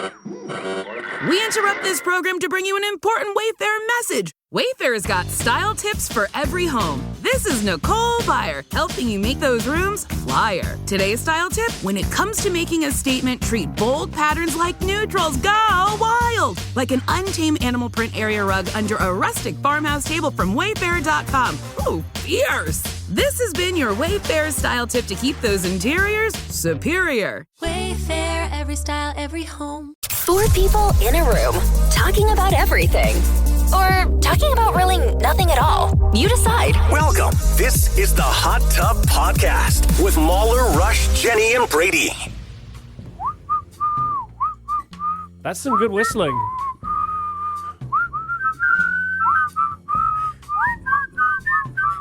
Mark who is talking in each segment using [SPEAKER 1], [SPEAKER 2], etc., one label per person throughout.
[SPEAKER 1] We interrupt this program to bring you an important Wayfair message. Wayfair's got style tips for every home. This is Nicole Byer, helping you make those rooms flyer. Today's style tip, when it comes to making a statement, treat bold patterns like neutrals. Go wild! Like an untamed animal print area rug under a rustic farmhouse table from Wayfair.com. Ooh, fierce! This has been your Wayfair style tip to keep those interiors superior.
[SPEAKER 2] Wayfair, every style, every home.
[SPEAKER 3] 4 people in a room talking about everything. Or talking about really nothing at all. You decide.
[SPEAKER 4] Welcome. This is the Hot Tub Podcast with Mahler, Rush, Jenny, and Brady.
[SPEAKER 5] That's some good whistling.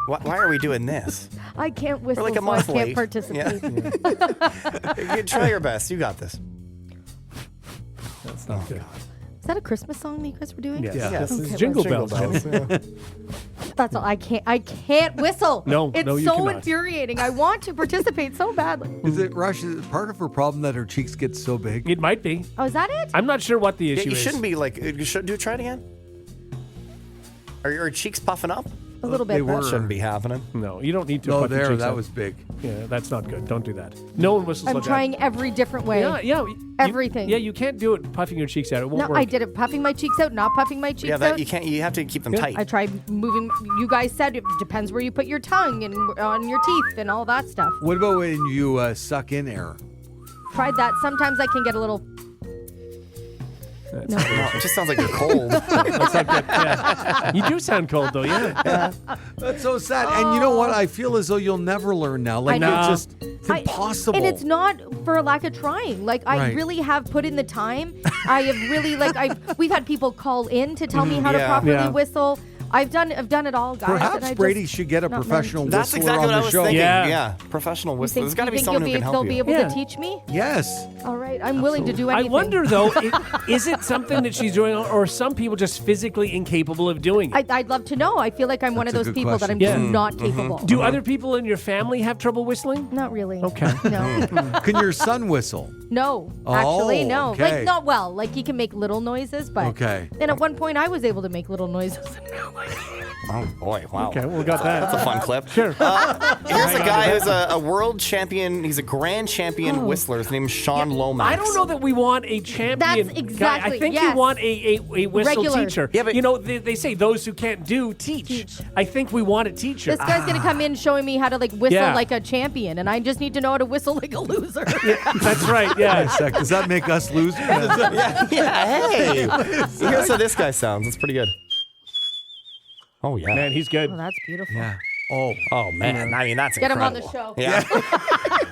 [SPEAKER 6] Why are we doing this?
[SPEAKER 7] I can't whistle,
[SPEAKER 6] We're like a
[SPEAKER 7] so I
[SPEAKER 6] month
[SPEAKER 7] can't
[SPEAKER 6] late.
[SPEAKER 7] participate.
[SPEAKER 6] You try your best. You got this.
[SPEAKER 5] That's not good.
[SPEAKER 7] Is that a Christmas song that you guys were doing?
[SPEAKER 5] Yes.
[SPEAKER 6] Yes.
[SPEAKER 5] This is
[SPEAKER 7] Okay,
[SPEAKER 5] Jingle
[SPEAKER 6] Jingle
[SPEAKER 5] Bells.
[SPEAKER 6] bells. Yeah.
[SPEAKER 7] That's all. I can't whistle.
[SPEAKER 5] No,
[SPEAKER 7] it's
[SPEAKER 5] no, you
[SPEAKER 7] so
[SPEAKER 5] cannot.
[SPEAKER 7] infuriating. I want to participate so badly.
[SPEAKER 8] Is it, Rush, is it part of her problem that her cheeks get so big?
[SPEAKER 5] It might be.
[SPEAKER 7] Oh, is that it?
[SPEAKER 5] I'm not sure what the issue
[SPEAKER 6] You
[SPEAKER 5] is.
[SPEAKER 6] shouldn't be like. You should do. Try it again. Are your cheeks puffing up?
[SPEAKER 7] A little bit.
[SPEAKER 8] They
[SPEAKER 6] That
[SPEAKER 8] were.
[SPEAKER 6] shouldn't be happening.
[SPEAKER 5] No, you don't need to.
[SPEAKER 8] No,
[SPEAKER 5] puff your
[SPEAKER 8] there,
[SPEAKER 5] cheeks
[SPEAKER 8] that
[SPEAKER 5] out.
[SPEAKER 8] was big.
[SPEAKER 5] Yeah, that's not good. Don't do that. No one whistles
[SPEAKER 7] I'm
[SPEAKER 5] like
[SPEAKER 7] trying every different way.
[SPEAKER 5] that. Yeah.
[SPEAKER 7] Everything.
[SPEAKER 5] You can't do it puffing your cheeks out. It won't
[SPEAKER 7] No,
[SPEAKER 5] work.
[SPEAKER 7] I did it puffing my cheeks out, not puffing my cheeks
[SPEAKER 6] Yeah, that
[SPEAKER 7] out.
[SPEAKER 6] you can't. You have to keep them
[SPEAKER 5] Yeah.
[SPEAKER 6] tight.
[SPEAKER 7] I tried moving. You guys said it depends where you put your tongue and on your teeth and all that stuff.
[SPEAKER 8] What about when you suck in air?
[SPEAKER 7] Tried that. Sometimes I can get a little.
[SPEAKER 6] No, it just sounds like you're cold.
[SPEAKER 5] That's not good. Yeah. You do sound cold, though, yeah.
[SPEAKER 8] That's so sad. And you know what? I feel as though you'll never learn now. Like,
[SPEAKER 7] I know.
[SPEAKER 8] it's just it's impossible.
[SPEAKER 7] And it's not for a lack of trying. Like, I
[SPEAKER 8] Right.
[SPEAKER 7] really have put in the time. I have really, we've had people call in to tell me how to
[SPEAKER 6] Yeah.
[SPEAKER 7] properly
[SPEAKER 5] Yeah.
[SPEAKER 7] whistle. I've done it all, guys. and
[SPEAKER 8] Perhaps
[SPEAKER 7] I
[SPEAKER 8] Brady
[SPEAKER 7] just
[SPEAKER 8] should get a
[SPEAKER 7] not
[SPEAKER 8] professional
[SPEAKER 6] That's
[SPEAKER 8] whistler
[SPEAKER 6] exactly
[SPEAKER 8] on
[SPEAKER 6] what I
[SPEAKER 8] the
[SPEAKER 6] was
[SPEAKER 8] show.
[SPEAKER 6] thinking.
[SPEAKER 5] Yeah.
[SPEAKER 6] Yeah, professional
[SPEAKER 7] You
[SPEAKER 6] whistler. There's got to be
[SPEAKER 7] think
[SPEAKER 6] someone who can help
[SPEAKER 7] they'll
[SPEAKER 6] you.
[SPEAKER 7] be able
[SPEAKER 5] Yeah.
[SPEAKER 7] to teach me?
[SPEAKER 8] Yes.
[SPEAKER 7] All right, I'm willing to do
[SPEAKER 5] I
[SPEAKER 7] anything.
[SPEAKER 5] wonder, though, is it something that she's doing, or are some people just physically incapable of doing it?
[SPEAKER 7] I'd love to know. I feel like I'm one of
[SPEAKER 8] That's a
[SPEAKER 7] those
[SPEAKER 8] good
[SPEAKER 7] people that I'm
[SPEAKER 8] question.
[SPEAKER 7] just not capable.
[SPEAKER 5] Do other people in your family have trouble whistling?
[SPEAKER 7] Not really.
[SPEAKER 5] Okay.
[SPEAKER 7] No.
[SPEAKER 8] Can your son whistle?
[SPEAKER 7] No.
[SPEAKER 8] Oh,
[SPEAKER 7] Actually, no.
[SPEAKER 8] okay.
[SPEAKER 7] Like, not well. Like, he can make little noises, but.
[SPEAKER 8] Okay.
[SPEAKER 7] And at one point, I was able to make little noises.
[SPEAKER 6] Oh boy! Wow.
[SPEAKER 5] Okay, well, we got that.
[SPEAKER 6] That's a fun clip.
[SPEAKER 5] Sure.
[SPEAKER 6] Here's a guy who's a world champion. He's a grand champion whistler. His name's Sean Lomax.
[SPEAKER 5] I don't know that we want a champion
[SPEAKER 7] That's
[SPEAKER 5] guy.
[SPEAKER 7] exactly-
[SPEAKER 5] I think
[SPEAKER 7] yes.
[SPEAKER 5] you want a whistle
[SPEAKER 7] Regular.
[SPEAKER 5] teacher.
[SPEAKER 6] Yeah, but-
[SPEAKER 5] you know, they say those who can't do, teach. I think we want a teacher.
[SPEAKER 7] This guy's going to come in showing me how to, like, whistle
[SPEAKER 5] Yeah.
[SPEAKER 7] like a champion, and I just need to know how to whistle like a loser.
[SPEAKER 5] That's right, yeah.
[SPEAKER 8] Sec, does that make us losers?
[SPEAKER 6] Yeah, hey. Here's how this guy sounds. It's pretty good. Oh yeah.
[SPEAKER 5] Man, he's good.
[SPEAKER 7] Oh, that's beautiful.
[SPEAKER 8] Yeah. Oh.
[SPEAKER 6] Oh man. I mean, that's
[SPEAKER 7] Get him on
[SPEAKER 6] incredible.
[SPEAKER 7] the show.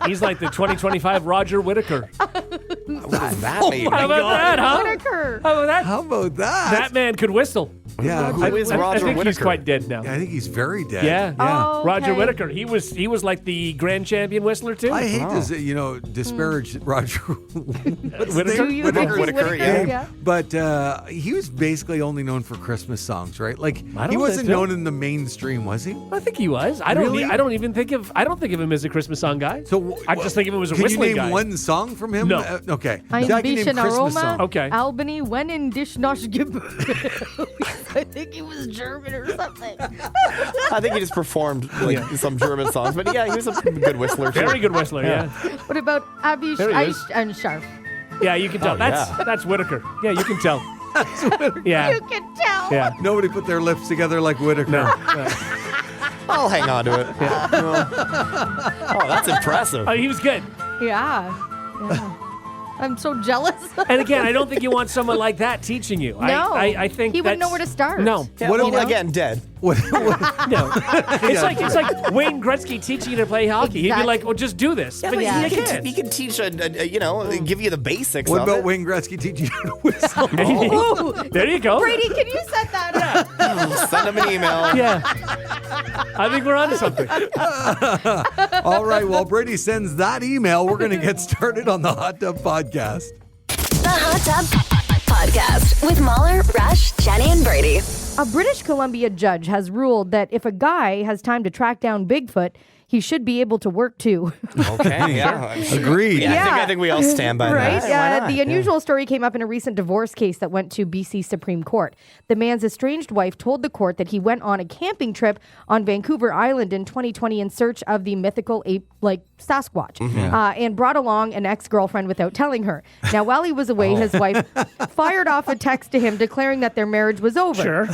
[SPEAKER 6] Yeah.
[SPEAKER 5] He's like the 2025 Roger Whittaker.
[SPEAKER 6] What does that mean?
[SPEAKER 5] How about that, huh?
[SPEAKER 7] Whittaker.
[SPEAKER 5] How about that?
[SPEAKER 8] How about that?
[SPEAKER 5] That man could whistle.
[SPEAKER 8] Yeah.
[SPEAKER 6] Who is
[SPEAKER 5] I
[SPEAKER 6] Roger
[SPEAKER 5] think he's
[SPEAKER 6] Whittaker?
[SPEAKER 5] quite dead now.
[SPEAKER 8] I think he's very dead.
[SPEAKER 5] Yeah.
[SPEAKER 7] Oh,
[SPEAKER 5] Roger
[SPEAKER 7] okay.
[SPEAKER 5] Whittaker. He was like the grand champion whistler too.
[SPEAKER 8] I hate to, disparage Roger
[SPEAKER 5] Whittaker?
[SPEAKER 7] Do you think he's
[SPEAKER 6] Whittaker, yeah.
[SPEAKER 7] Yeah.
[SPEAKER 8] But he was basically only known for Christmas songs, right? Like
[SPEAKER 5] I don't
[SPEAKER 8] he wasn't
[SPEAKER 5] think so.
[SPEAKER 8] known in the mainstream, was he?
[SPEAKER 5] I think he was. I don't
[SPEAKER 8] Really?
[SPEAKER 5] think of him as a Christmas song guy.
[SPEAKER 8] So
[SPEAKER 5] I just think of him as a
[SPEAKER 8] can
[SPEAKER 5] whistling
[SPEAKER 8] you name
[SPEAKER 5] guy.
[SPEAKER 8] one song from him?
[SPEAKER 5] No.
[SPEAKER 8] Okay.
[SPEAKER 7] Ein
[SPEAKER 8] So I can name
[SPEAKER 7] bisschen
[SPEAKER 8] Christmas
[SPEAKER 7] Aroma,
[SPEAKER 8] song.
[SPEAKER 5] Okay.
[SPEAKER 7] Albany, when in Dich noch gibt. I think he was German or something.
[SPEAKER 6] I think he just performed like some German songs, but yeah, he was a good whistler. Too.
[SPEAKER 5] Very good whistler, yeah.
[SPEAKER 7] What about Abi
[SPEAKER 5] There he is.
[SPEAKER 7] and Scharf?
[SPEAKER 5] Yeah, you can tell.
[SPEAKER 6] Oh,
[SPEAKER 5] That's Whittaker. Yeah, you can tell. Yeah.
[SPEAKER 7] You can tell.
[SPEAKER 5] Yeah.
[SPEAKER 8] Nobody put their lips together like Whittaker.
[SPEAKER 5] No.
[SPEAKER 6] I'll hang on to it. Oh, that's impressive.
[SPEAKER 5] He was good.
[SPEAKER 7] Yeah. I'm so jealous.
[SPEAKER 5] And again, I don't think you want someone like that teaching you.
[SPEAKER 7] No.
[SPEAKER 5] I think
[SPEAKER 7] he wouldn't know
[SPEAKER 5] that's-
[SPEAKER 7] where to start.
[SPEAKER 5] No.
[SPEAKER 6] Yeah,
[SPEAKER 8] What
[SPEAKER 6] well,
[SPEAKER 8] about-
[SPEAKER 6] again, dead.
[SPEAKER 5] No. It's like Wayne Gretzky teaching you to play hockey. He'd be
[SPEAKER 7] Exactly.
[SPEAKER 5] like, well, just do this.
[SPEAKER 6] Yeah,
[SPEAKER 5] but
[SPEAKER 6] but
[SPEAKER 5] you
[SPEAKER 6] he
[SPEAKER 5] can't.
[SPEAKER 6] can teach, give you the basics
[SPEAKER 8] What
[SPEAKER 6] of
[SPEAKER 8] about
[SPEAKER 6] it.
[SPEAKER 8] Wayne Gretzky teaching you to whistle?
[SPEAKER 5] There you go.
[SPEAKER 7] Brady, can you set that up?
[SPEAKER 6] Send him an email.
[SPEAKER 5] Yeah. I think we're onto something.
[SPEAKER 8] All right, while Brady sends that email, we're going to get started on the Hot Tub Podcast.
[SPEAKER 3] The Hot Tub Podcast with Mahler, Rush, Jenny, and Brady.
[SPEAKER 7] A British Columbia judge has ruled that if a guy has time to track down Bigfoot, he should be able to work too.
[SPEAKER 6] Okay, yeah.
[SPEAKER 8] Agreed.
[SPEAKER 6] Yeah, I think we all stand by
[SPEAKER 7] Right?
[SPEAKER 6] that.
[SPEAKER 7] Yeah. The unusual story came up in a recent divorce case that went to BC Supreme Court. The man's estranged wife told the court that he went on a camping trip on Vancouver Island in 2020 in search of the mythical ape like Sasquatch and brought along an ex-girlfriend without telling her. Now, while he was away, his wife fired off a text to him declaring that their marriage was over.
[SPEAKER 5] Sure.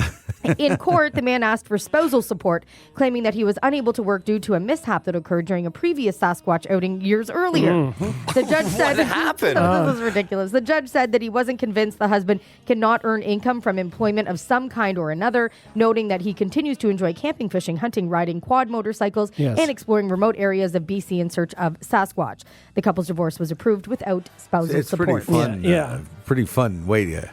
[SPEAKER 7] In court, the man asked for spousal support, claiming that he was unable to work due to a mishap that occurred during a previous Sasquatch outing years earlier. The judge said...
[SPEAKER 6] What happened?
[SPEAKER 7] This is ridiculous. The judge said that he wasn't convinced the husband cannot earn income from employment of some kind or another, noting that he continues to enjoy camping, fishing, hunting, riding quad motorcycles, and exploring remote areas of BC in search of Sasquatch. The couple's divorce was approved without spousal
[SPEAKER 8] It's
[SPEAKER 7] support.
[SPEAKER 8] pretty fun.
[SPEAKER 5] Yeah.
[SPEAKER 8] Pretty fun way to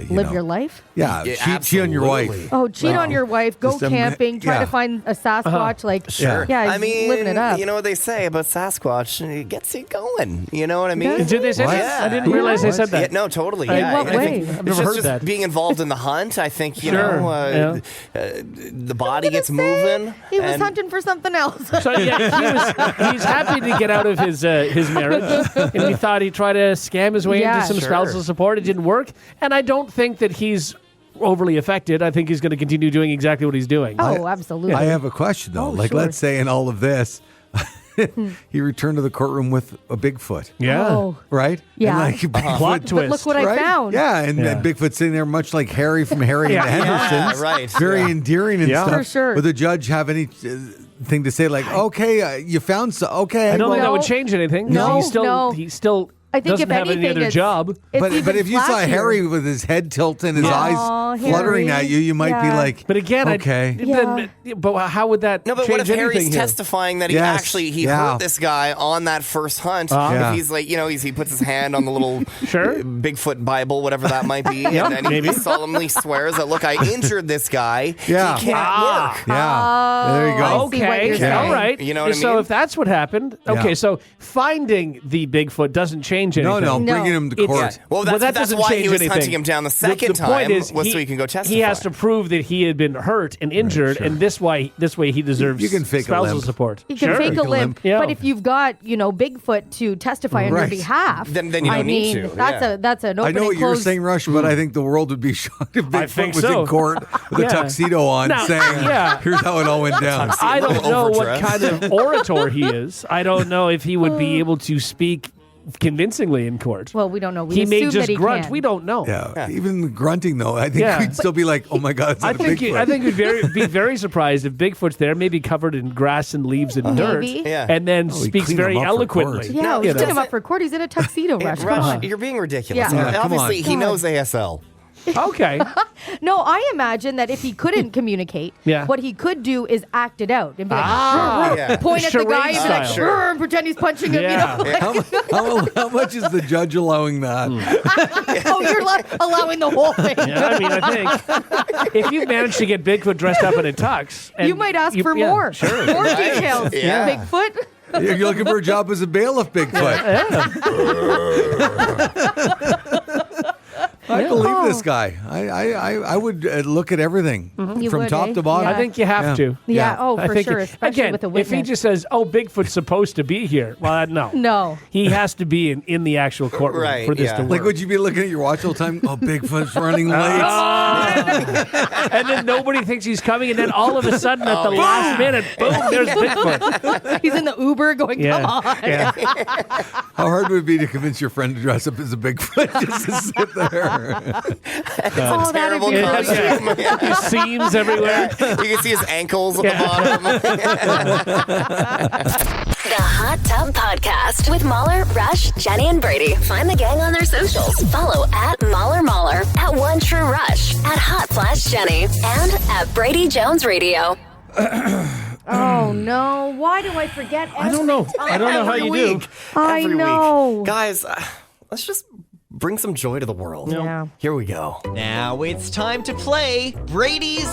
[SPEAKER 7] Live your life?
[SPEAKER 8] Yeah, cheat on your wife.
[SPEAKER 7] Oh, cheat on your wife, go
[SPEAKER 8] Just a
[SPEAKER 7] camping, try
[SPEAKER 8] yeah.
[SPEAKER 7] to find a Sasquatch. Like,
[SPEAKER 6] Sure.
[SPEAKER 7] yeah, he's
[SPEAKER 6] I mean,
[SPEAKER 7] living it up.
[SPEAKER 6] you know what they say about Sasquatch? It gets you going. You know what I mean?
[SPEAKER 5] Did they say
[SPEAKER 8] What?
[SPEAKER 5] that? I didn't realize they said that.
[SPEAKER 6] Yeah, no, totally.
[SPEAKER 7] In
[SPEAKER 6] Yeah,
[SPEAKER 7] what
[SPEAKER 6] I
[SPEAKER 7] way?
[SPEAKER 6] think
[SPEAKER 5] I've
[SPEAKER 6] it's
[SPEAKER 5] never heard
[SPEAKER 6] just
[SPEAKER 5] that.
[SPEAKER 6] being involved in the hunt. I think you
[SPEAKER 5] Sure.
[SPEAKER 6] know the body gets moving.
[SPEAKER 7] He was
[SPEAKER 6] and-
[SPEAKER 7] hunting for something else.
[SPEAKER 5] So yeah, he's happy to get out of his marriage, and he thought he'd try to scam his way
[SPEAKER 7] Yeah.
[SPEAKER 5] into some
[SPEAKER 6] Sure.
[SPEAKER 5] spousal support. It didn't work, and I don't think that he's overly affected. I think he's going to continue doing exactly what he's doing.
[SPEAKER 7] Oh, absolutely.
[SPEAKER 8] I have a question though.
[SPEAKER 7] Oh,
[SPEAKER 8] like,
[SPEAKER 7] sure.
[SPEAKER 8] let's say in all of this, he returned to the courtroom with a Bigfoot,
[SPEAKER 5] Yeah.
[SPEAKER 7] Oh.
[SPEAKER 8] right?
[SPEAKER 7] Yeah.
[SPEAKER 8] And like, Bigfoot,
[SPEAKER 5] Plot
[SPEAKER 7] But
[SPEAKER 5] twist.
[SPEAKER 7] look what I
[SPEAKER 8] right?
[SPEAKER 7] found.
[SPEAKER 8] Yeah, and
[SPEAKER 5] Yeah.
[SPEAKER 8] Bigfoot sitting there, much like Harry from Harry and the
[SPEAKER 5] Yeah.
[SPEAKER 8] Hendersons.
[SPEAKER 6] right.
[SPEAKER 8] Very
[SPEAKER 6] Yeah.
[SPEAKER 8] endearing and
[SPEAKER 5] Yeah.
[SPEAKER 8] stuff.
[SPEAKER 7] For sure.
[SPEAKER 8] Would the judge have any thing to say? Like, okay, you found okay.
[SPEAKER 5] I don't think that
[SPEAKER 7] No.
[SPEAKER 5] would change anything.
[SPEAKER 7] No,
[SPEAKER 5] he still
[SPEAKER 7] I think
[SPEAKER 5] doesn't
[SPEAKER 7] if
[SPEAKER 5] have any
[SPEAKER 7] anything,
[SPEAKER 5] other
[SPEAKER 7] it's-
[SPEAKER 5] job.
[SPEAKER 7] It's
[SPEAKER 8] But
[SPEAKER 7] even
[SPEAKER 8] if you saw
[SPEAKER 7] flashier.
[SPEAKER 8] Harry with his head tilted and his
[SPEAKER 7] Aw,
[SPEAKER 8] eyes fluttering
[SPEAKER 7] Harry.
[SPEAKER 8] at you, you might be
[SPEAKER 7] Yeah.
[SPEAKER 8] like,
[SPEAKER 5] But again,
[SPEAKER 8] okay.
[SPEAKER 5] but how would that
[SPEAKER 6] No, but
[SPEAKER 5] change
[SPEAKER 6] what if Harry's
[SPEAKER 5] anything here?
[SPEAKER 6] testifying that he
[SPEAKER 8] Yes.
[SPEAKER 6] actually
[SPEAKER 8] Yeah.
[SPEAKER 6] hurt this guy on that first hunt?
[SPEAKER 8] Yeah.
[SPEAKER 6] If he's like, he puts his hand on the little
[SPEAKER 5] Sure.
[SPEAKER 6] Bigfoot Bible, whatever that might be,
[SPEAKER 5] Yeah,
[SPEAKER 6] and then
[SPEAKER 5] maybe.
[SPEAKER 6] he solemnly swears that, look, I injured this guy.
[SPEAKER 8] Yeah.
[SPEAKER 6] He can't work.
[SPEAKER 8] Yeah, there you go.
[SPEAKER 7] I see what
[SPEAKER 5] Okay,
[SPEAKER 7] you're saying.
[SPEAKER 5] all right.
[SPEAKER 6] You know what I
[SPEAKER 5] So
[SPEAKER 6] mean?
[SPEAKER 5] if that's what happened, okay.
[SPEAKER 8] Yeah.
[SPEAKER 5] So finding the Bigfoot doesn't change anything.
[SPEAKER 8] No,
[SPEAKER 7] No.
[SPEAKER 8] bringing him to
[SPEAKER 5] It's-
[SPEAKER 8] court.
[SPEAKER 6] Well,
[SPEAKER 5] Well, that
[SPEAKER 6] that's
[SPEAKER 5] doesn't
[SPEAKER 6] why
[SPEAKER 5] change
[SPEAKER 6] he was
[SPEAKER 5] anything.
[SPEAKER 6] hunting him down the second
[SPEAKER 5] the point
[SPEAKER 6] time
[SPEAKER 5] is
[SPEAKER 6] was so he can go testify.
[SPEAKER 5] He has to prove that he had been hurt and injured, and this way he deserves
[SPEAKER 8] You can fake a
[SPEAKER 5] spousal
[SPEAKER 8] limp.
[SPEAKER 5] support.
[SPEAKER 7] You can
[SPEAKER 5] Sure.
[SPEAKER 7] fake a
[SPEAKER 8] limp.
[SPEAKER 7] limp,
[SPEAKER 5] Yeah.
[SPEAKER 7] but if you've got Bigfoot to testify on your
[SPEAKER 8] Right.
[SPEAKER 7] behalf,
[SPEAKER 6] Then you
[SPEAKER 7] I
[SPEAKER 6] don't need
[SPEAKER 7] mean,
[SPEAKER 6] to,
[SPEAKER 7] that's an
[SPEAKER 8] I
[SPEAKER 7] open
[SPEAKER 8] know what
[SPEAKER 7] and
[SPEAKER 8] you're
[SPEAKER 7] closed-
[SPEAKER 8] saying, Rush, but I think the world would be shocked if
[SPEAKER 5] I
[SPEAKER 8] Bigfoot
[SPEAKER 5] think
[SPEAKER 8] was
[SPEAKER 5] so.
[SPEAKER 8] in court with a
[SPEAKER 5] Yeah.
[SPEAKER 8] tuxedo on
[SPEAKER 5] Now,
[SPEAKER 8] saying,
[SPEAKER 5] yeah.
[SPEAKER 8] here's how it all went down.
[SPEAKER 5] I don't know what
[SPEAKER 6] overdressed.
[SPEAKER 5] kind of orator he is. I don't know if he would be able to speak convincingly in court.
[SPEAKER 7] Well, we don't know. We
[SPEAKER 5] he may
[SPEAKER 7] assume
[SPEAKER 5] just
[SPEAKER 7] that he
[SPEAKER 5] grunt.
[SPEAKER 7] can.
[SPEAKER 5] We don't know.
[SPEAKER 8] Yeah. Even grunting, though, I think
[SPEAKER 5] Yeah.
[SPEAKER 8] we'd still be like, oh my God, it's
[SPEAKER 5] I
[SPEAKER 8] not a
[SPEAKER 5] think
[SPEAKER 8] Bigfoot.
[SPEAKER 5] we'd be very surprised if Bigfoot's there, maybe covered in grass and leaves and dirt,
[SPEAKER 7] Maybe.
[SPEAKER 6] Yeah.
[SPEAKER 5] and then
[SPEAKER 8] Oh, he
[SPEAKER 5] speaks
[SPEAKER 8] cleaned
[SPEAKER 5] very
[SPEAKER 8] him up for
[SPEAKER 5] eloquently.
[SPEAKER 8] court.
[SPEAKER 7] Yeah,
[SPEAKER 6] No,
[SPEAKER 7] we
[SPEAKER 6] he
[SPEAKER 7] put him
[SPEAKER 6] doesn't-
[SPEAKER 7] up for court. He's in a tuxedo, Rush. Come
[SPEAKER 6] Rush,
[SPEAKER 7] on.
[SPEAKER 6] you're being ridiculous.
[SPEAKER 7] Yeah.
[SPEAKER 8] Yeah, come on.
[SPEAKER 6] Obviously, he knows ASL.
[SPEAKER 5] Okay.
[SPEAKER 7] No, I imagine that if he couldn't communicate,
[SPEAKER 5] Yeah.
[SPEAKER 7] what he could do is act it out and be like,
[SPEAKER 5] Ah.
[SPEAKER 6] Yeah.
[SPEAKER 7] point at the
[SPEAKER 5] Charade
[SPEAKER 7] guy and be like,
[SPEAKER 5] style.
[SPEAKER 6] Sure.
[SPEAKER 7] and pretend he's punching him.
[SPEAKER 5] Yeah.
[SPEAKER 8] How much is the judge allowing that?
[SPEAKER 7] Oh, you're allowing the whole thing.
[SPEAKER 5] Yeah, I mean, I think if you manage to get Bigfoot dressed up in a tux, and
[SPEAKER 7] You might ask for
[SPEAKER 5] yeah,
[SPEAKER 7] more.
[SPEAKER 5] Sure.
[SPEAKER 7] More details.
[SPEAKER 6] Yeah.
[SPEAKER 7] Bigfoot.
[SPEAKER 8] You're looking for a job as a bailiff, Bigfoot. I believe this guy. I would look at everything
[SPEAKER 7] You
[SPEAKER 8] from
[SPEAKER 7] would,
[SPEAKER 8] top
[SPEAKER 7] eh?
[SPEAKER 8] to bottom.
[SPEAKER 5] I think you have to.
[SPEAKER 7] Yeah. Oh,
[SPEAKER 5] I
[SPEAKER 7] for
[SPEAKER 5] think
[SPEAKER 7] sure. Especially
[SPEAKER 5] again,
[SPEAKER 7] with a
[SPEAKER 5] if he
[SPEAKER 7] witness.
[SPEAKER 5] just says, "Oh, Bigfoot's supposed to be here," well, no,
[SPEAKER 7] No.
[SPEAKER 5] he has to be in the actual courtroom
[SPEAKER 6] Right,
[SPEAKER 5] for this
[SPEAKER 6] yeah.
[SPEAKER 5] to work.
[SPEAKER 8] Like, would you be looking at your watch all the time? Oh, Bigfoot's running late.
[SPEAKER 5] And then nobody thinks he's coming, and then all of a sudden, at the last minute, boom, there's Bigfoot.
[SPEAKER 7] He's in the Uber going, come on.
[SPEAKER 5] Yeah.
[SPEAKER 8] How hard would it be to convince your friend to dress up as a Bigfoot just to sit there?
[SPEAKER 7] Oh, that'd
[SPEAKER 6] Terrible
[SPEAKER 7] be
[SPEAKER 5] Yeah,
[SPEAKER 7] really
[SPEAKER 6] costume.
[SPEAKER 5] yeah. There's seams everywhere.
[SPEAKER 6] You can see his ankles at
[SPEAKER 5] Yeah.
[SPEAKER 6] the bottom.
[SPEAKER 3] The Hot Tub Podcast with Mahler, Rush, Jenny, and Brady. Find the gang on their socials. Follow at Mahler, at One True Rush, at Hot/Jenny, and at Brady Jones Radio.
[SPEAKER 7] Oh, no. Why do I forget
[SPEAKER 5] I don't know. I don't know how you do.
[SPEAKER 7] I
[SPEAKER 6] Every
[SPEAKER 7] know.
[SPEAKER 6] week. Guys, let's just bring some joy to the world.
[SPEAKER 7] Yeah.
[SPEAKER 6] Here we go.
[SPEAKER 9] Now it's time to play Brady's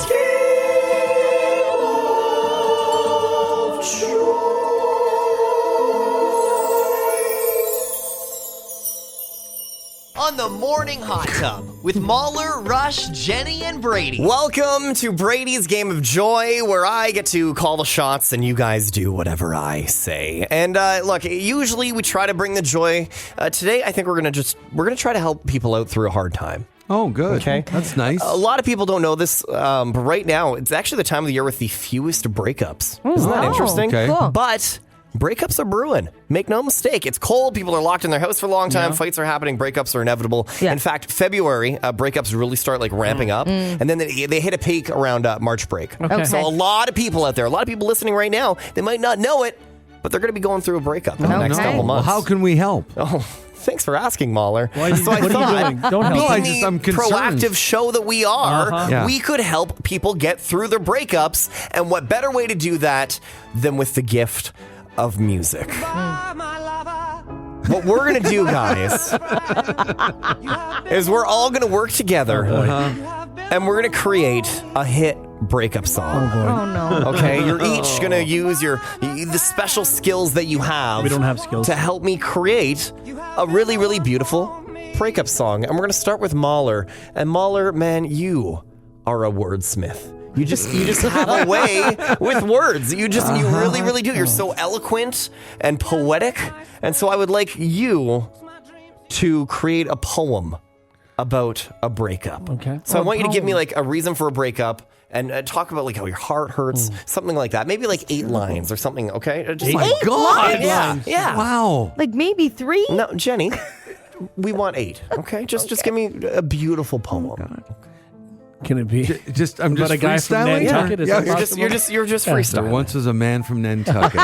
[SPEAKER 9] On on the Morning Hot Tub with Mahler, Rush, Jenny, and Brady.
[SPEAKER 6] Welcome to Brady's Game of Joy, where I get to call the shots and you guys do whatever I say. And look, usually we try to bring the joy. Today, I think we're gonna try to help people out through a hard time.
[SPEAKER 8] Oh, good.
[SPEAKER 6] Okay.
[SPEAKER 8] That's nice.
[SPEAKER 6] A lot of people don't know this, but right now, it's actually the time of the year with the fewest breakups. Isn't that interesting?
[SPEAKER 8] Okay.
[SPEAKER 7] Cool.
[SPEAKER 6] But breakups are brewing. Make no mistake. It's cold. People are locked in their house for a long time. Fights are happening. Breakups are inevitable.
[SPEAKER 7] Yeah.
[SPEAKER 6] In fact, February, breakups really start ramping up. And then they hit a peak around March break.
[SPEAKER 7] Okay.
[SPEAKER 6] So a lot of people out there, a lot of people listening right now, they might not know it, but they're going to be going through a breakup in the next
[SPEAKER 7] Okay.
[SPEAKER 6] couple
[SPEAKER 8] Well,
[SPEAKER 6] months.
[SPEAKER 8] how can we help?
[SPEAKER 6] Oh, thanks for asking, Mahler.
[SPEAKER 5] What are you
[SPEAKER 6] I
[SPEAKER 5] doing? Don't help.
[SPEAKER 8] No,
[SPEAKER 6] being
[SPEAKER 8] I'm
[SPEAKER 6] the
[SPEAKER 8] concerned.
[SPEAKER 6] proactive show that we are,
[SPEAKER 8] Yeah.
[SPEAKER 6] we could help people get through their breakups. And what better way to do that than with the gift of music? What we're going to do, guys, is we're all going to work together and we're going to create a hit breakup song.
[SPEAKER 7] Oh, no.
[SPEAKER 6] Okay, you're each gonna use the special skills that you have.
[SPEAKER 5] We don't have skills.
[SPEAKER 6] To help me create a really, really beautiful breakup song. And we're gonna start with Mahler. And Mahler, man, you are a wordsmith. You just have a way with words. You really, really do. You're so eloquent and poetic. And so I would like you to create a poem about a breakup.
[SPEAKER 5] Okay.
[SPEAKER 6] So I want you to give me a reason for a breakup. And talk about how your heart hurts, something like that. Maybe 8 lines or something, okay? Just
[SPEAKER 8] My God.
[SPEAKER 6] Yeah.
[SPEAKER 8] Wow.
[SPEAKER 7] Maybe 3?
[SPEAKER 6] No, Jenny, we want 8, okay? Just give me a beautiful poem.
[SPEAKER 5] Can it be?
[SPEAKER 8] I'm just
[SPEAKER 5] About a guy from
[SPEAKER 8] freestyling?
[SPEAKER 5] Nantucket? Is that
[SPEAKER 6] You're
[SPEAKER 5] possible?
[SPEAKER 6] just
[SPEAKER 8] There
[SPEAKER 6] freestyling.
[SPEAKER 8] once was a man from Nantucket.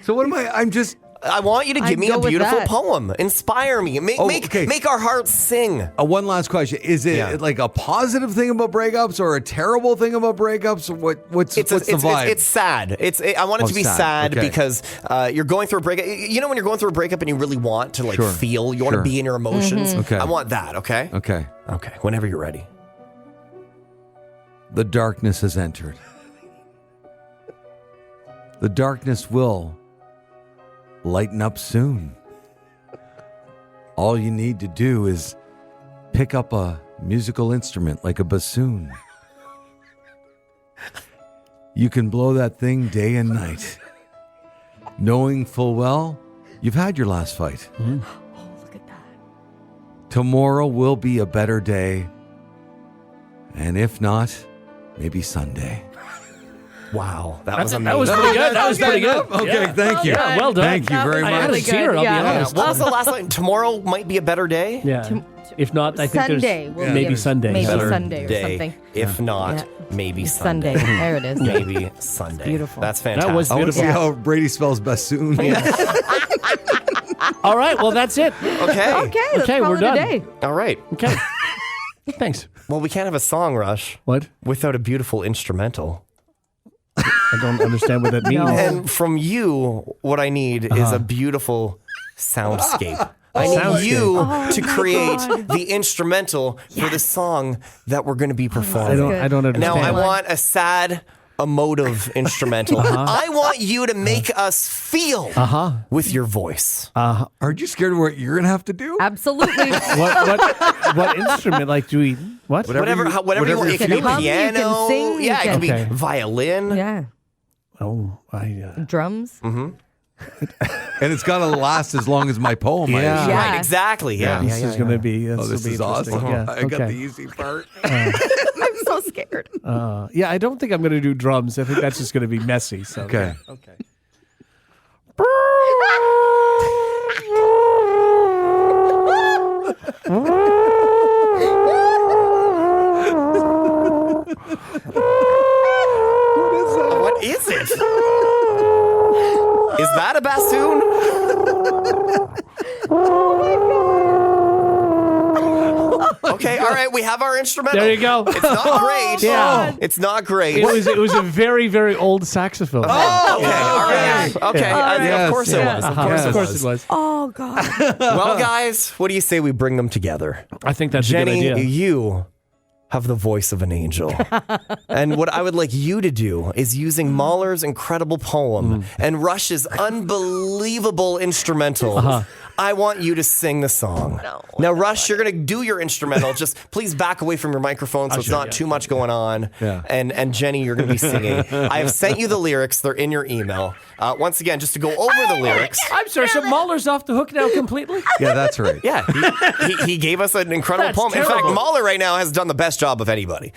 [SPEAKER 8] So what am I?
[SPEAKER 6] I want you to give
[SPEAKER 7] I'd
[SPEAKER 6] me
[SPEAKER 7] go
[SPEAKER 6] a
[SPEAKER 7] with
[SPEAKER 6] beautiful
[SPEAKER 7] that.
[SPEAKER 6] poem. Inspire me. Make our hearts sing.
[SPEAKER 8] One last question. Is it a positive thing about breakups or a terrible thing about breakups? What's the vibe?
[SPEAKER 6] It's sad. I want it to be sad
[SPEAKER 8] okay.
[SPEAKER 6] because you're going through a breakup. You know when you're going through a breakup and you really want to
[SPEAKER 8] Sure.
[SPEAKER 6] feel, you want to be in your emotions.
[SPEAKER 8] Okay.
[SPEAKER 6] I want that, okay?
[SPEAKER 8] Okay.
[SPEAKER 6] Okay, whenever you're ready.
[SPEAKER 8] The darkness has entered. The darkness will lighten up soon. All you need to do is pick up a musical instrument like a bassoon. You can blow that thing day and night, knowing full well you've had your last fight.
[SPEAKER 7] Oh, look at that.
[SPEAKER 8] Tomorrow will be a better day, and if not, maybe Sunday.
[SPEAKER 6] Wow, that was amazing.
[SPEAKER 5] That was pretty good. That was pretty good.
[SPEAKER 8] Okay,
[SPEAKER 5] Yeah.
[SPEAKER 8] thank you.
[SPEAKER 5] Yeah, well done.
[SPEAKER 8] Thank you very
[SPEAKER 5] I
[SPEAKER 8] much.
[SPEAKER 5] haven't seen her, I'll be honest.
[SPEAKER 6] What was the last line? Tomorrow might be a better day?
[SPEAKER 5] Yeah. If not, I think
[SPEAKER 7] Sunday
[SPEAKER 5] there's
[SPEAKER 7] will
[SPEAKER 5] maybe
[SPEAKER 7] be
[SPEAKER 5] Sunday.
[SPEAKER 7] maybe
[SPEAKER 6] Better
[SPEAKER 7] Sunday or
[SPEAKER 6] day.
[SPEAKER 7] something.
[SPEAKER 6] If not,
[SPEAKER 7] Yeah.
[SPEAKER 6] maybe Sunday.
[SPEAKER 7] Sunday. There it is.
[SPEAKER 6] Maybe Sunday.
[SPEAKER 7] Beautiful.
[SPEAKER 6] That's fantastic.
[SPEAKER 5] That was
[SPEAKER 8] I want to see
[SPEAKER 5] beautiful.
[SPEAKER 8] how Brady spells bassoon.
[SPEAKER 5] All right, well, that's it.
[SPEAKER 6] Okay.
[SPEAKER 7] Okay, let's
[SPEAKER 5] Okay,
[SPEAKER 7] call
[SPEAKER 5] we're
[SPEAKER 7] it
[SPEAKER 5] done.
[SPEAKER 7] a day.
[SPEAKER 6] All right.
[SPEAKER 5] Okay. Thanks.
[SPEAKER 6] Well, we can't have a song, Rush,
[SPEAKER 5] What?
[SPEAKER 6] without a beautiful instrumental.
[SPEAKER 5] I don't understand what that means.
[SPEAKER 6] And from you, what I need is a beautiful soundscape. I need
[SPEAKER 5] Soundscape.
[SPEAKER 6] you to create the instrumental for the song that we're going to be performing.
[SPEAKER 5] I don't understand.
[SPEAKER 6] Now, I want a sad, emotive instrumental. I want you to make us feel with your voice.
[SPEAKER 8] Aren't you scared of what you're going to have to do?
[SPEAKER 7] Absolutely.
[SPEAKER 5] What instrument? Like, do we what?
[SPEAKER 6] Whatever you want. It could be
[SPEAKER 7] can hum, you can
[SPEAKER 6] piano.
[SPEAKER 7] sing,
[SPEAKER 6] yeah,
[SPEAKER 7] you
[SPEAKER 6] it could
[SPEAKER 5] can-
[SPEAKER 6] be violin.
[SPEAKER 7] Yeah.
[SPEAKER 5] Oh, I.
[SPEAKER 7] Drums.
[SPEAKER 8] And it's got to last as long as my poem. I
[SPEAKER 5] Yeah.
[SPEAKER 8] assume.
[SPEAKER 6] Right, exactly. Yeah.
[SPEAKER 5] This is going to be.
[SPEAKER 8] Oh, this
[SPEAKER 5] will be
[SPEAKER 8] is awesome.
[SPEAKER 5] interesting. Yeah.
[SPEAKER 8] I got the
[SPEAKER 5] Okay.
[SPEAKER 8] easy part.
[SPEAKER 7] I'm so scared.
[SPEAKER 5] Yeah, I don't think I'm going to do drums. I think that's just going to be messy. So
[SPEAKER 8] Okay.
[SPEAKER 5] Okay.
[SPEAKER 6] What is it? Is that a bassoon? Okay, all right, we have our instrumental.
[SPEAKER 5] There you go.
[SPEAKER 6] It's not great.
[SPEAKER 5] Yeah.
[SPEAKER 6] It's not great.
[SPEAKER 5] It was a very, very old saxophone.
[SPEAKER 6] Okay, all right. Okay,
[SPEAKER 8] Yes,
[SPEAKER 6] of course it
[SPEAKER 8] yeah.
[SPEAKER 6] was. Of
[SPEAKER 5] Uh-huh.
[SPEAKER 6] course
[SPEAKER 5] Of
[SPEAKER 6] it
[SPEAKER 5] course
[SPEAKER 6] was.
[SPEAKER 5] it was.
[SPEAKER 7] Oh, God.
[SPEAKER 6] Well, guys, what do you say we bring them together?
[SPEAKER 5] I think that's a
[SPEAKER 6] Jenny,
[SPEAKER 5] good idea.
[SPEAKER 6] you have the voice of an angel. And what I would like you to do is using Mahler's incredible poem and Rush's unbelievable instrumental. I want you to sing the song. Now, Rush, you're going to do your instrumental. Just please back away from your microphone so it's not too much going on.
[SPEAKER 8] Yeah.
[SPEAKER 6] And Jenny, you're going to be singing. I have sent you the lyrics. They're in your email. Once again, just to go over the lyrics.
[SPEAKER 5] I'm sorry, so Mahler's off the hook now completely?
[SPEAKER 8] Yeah, that's right.
[SPEAKER 6] Yeah, he gave us an incredible poem. In fact, Mahler right now has done the best job of anybody.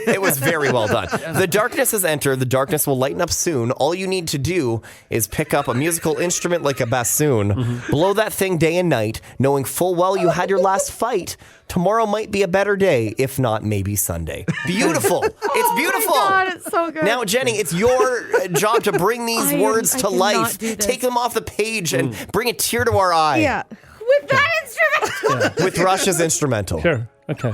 [SPEAKER 6] It was very well done. The darkness has entered. The darkness will lighten up soon. All you need to do is pick up a musical instrument like a bassoon, blow that thing day and night, knowing full well you had your last fight. Tomorrow might be a better day, if not maybe Sunday. Beautiful. It's beautiful.
[SPEAKER 7] Oh my God, it's so good.
[SPEAKER 6] Now, Jenny, it's your job to bring these words to life.
[SPEAKER 7] Do this.
[SPEAKER 6] Take them off the page and bring a tear to our eye.
[SPEAKER 7] Yeah. With that instrument.
[SPEAKER 6] With Rush's instrumental.
[SPEAKER 5] Sure. Okay.